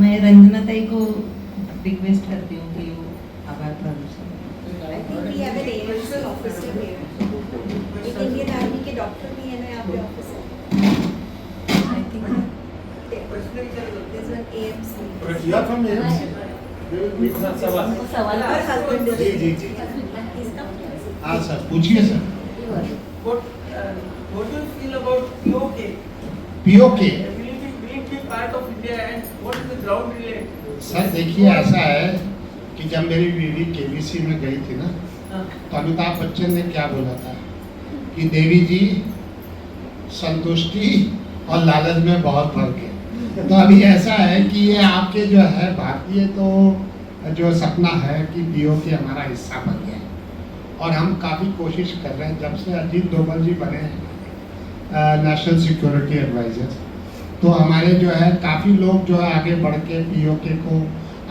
मैं रंजना ताई को रिक्वेस्ट करती हूँ कि वो आभार प्रदर्शन। I think we have an AFC officer here. एक इंडियन आर्मी के डॉक्टर भी है ना यहाँ पे officer. I think there's one AMC. You are from AMC? सवाल Her husband is. जी। He's come to us. हाँ सर, पूछिए sir. What do you feel about POK? POK? Will it be part of India, and what is the ground relay? Sir देखिए, ऐसा है कि जब मेरी बीवी केबीसी में गई थी ना, तो अमिताभ बच्चन ने क्या बोला था कि देवी जी, संतुष्टि और लालच में बहुत फर्क है। तो अभी ऐसा है कि ये आपके जो है भारतीय तो जो सपना है कि POK हमारा हिस्सा बन गया है, और हम काफ़ी कोशिश कर रहे हैं। जब से अजीत डोभाल जी बने हैं नेशनल सिक्योरिटी एडवाइजर, तो हमारे जो है काफ़ी लोग जो है आगे बढ़ के POK को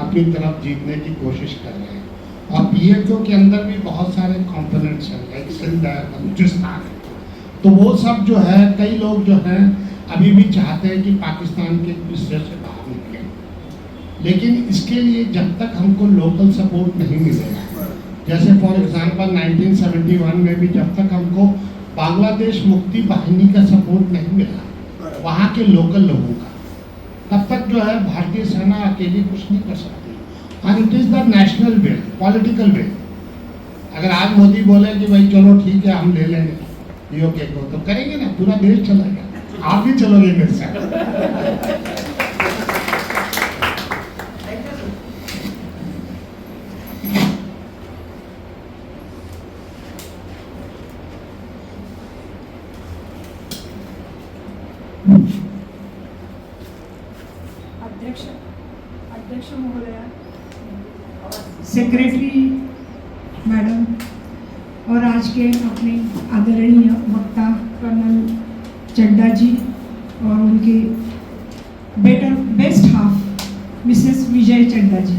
अपनी तरफ जीतने की कोशिश कर रहे हैं। और POK के अंदर भी बहुत सारे कंपोनेंट्स हैं, लाइक सिंध है, बलूचिस्तान है, तो वो सब जो है कई लोग जो हैं अभी भी चाहते हैं कि पाकिस्तान के हिस्से से बाहर निकलें, लेकिन इसके लिए जब तक हमको लोकल सपोर्ट नहीं मिलेगा, जैसे फॉर एग्जांपल 1971 में भी जब तक हमको बांग्लादेश मुक्ति वाहिनी का सपोर्ट नहीं मिला, वहाँ के लोकल लोगों का, तब तक जो है भारतीय सेना अकेली कुछ नहीं कर सकती। और it is the national will, political will. अगर आज मोदी बोले कि भाई चलो ठीक है हम ले लेंगे POK को, तो करेंगे ना, पूरा देश चलेगा। आप भी चलोगे मेरे साथ। अध्यक्ष महोदया, सेक्रेटरी मैडम और आज के अपने आदरणीय वक्ता कर्नल चड्डा जी और उनके बेस्ट हाफ मिसेस विजय चड्डा जी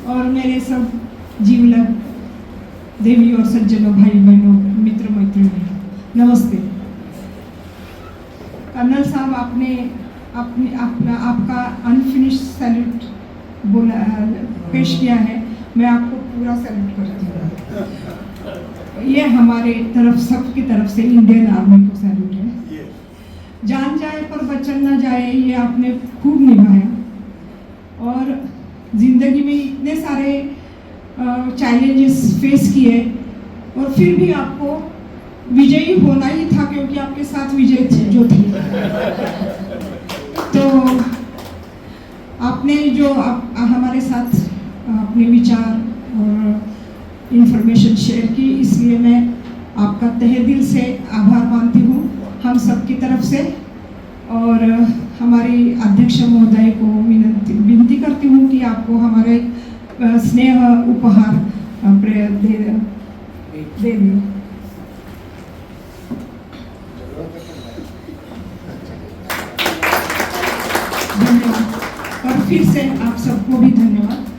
और मेरे सब जीवलग देवी और सज्जनों, भाई बहनों, मित्र मैत्रियों, नमस्ते। कर्नल साहब, आपका अनफिनिश्ड सैल्यूट पेश किया है, मैं आपको पूरा सैल्यूट करती हूँ। ये हमारे तरफ सबकी तरफ से इंडियन आर्मी को सैल्यूट है। जान जाए पर वचन न जाए, ये आपने खूब निभाया। और ज़िंदगी में इतने सारे चैलेंजेस फेस किए और फिर भी आपको विजयी होना ही था, क्योंकि आपके साथ विजय जो थे। तो आपने जो हमारे साथ अपने विचार और इन्फॉर्मेशन शेयर की, इसलिए मैं आपका तहे दिल से आभार मानती हूँ हम सब की तरफ से। और हमारी अध्यक्ष महोदय को विनती करती हूँ कि आपको हमारे स्नेह उपहार दे दें। धन्यवाद। और फिर से आप सबको भी धन्यवाद।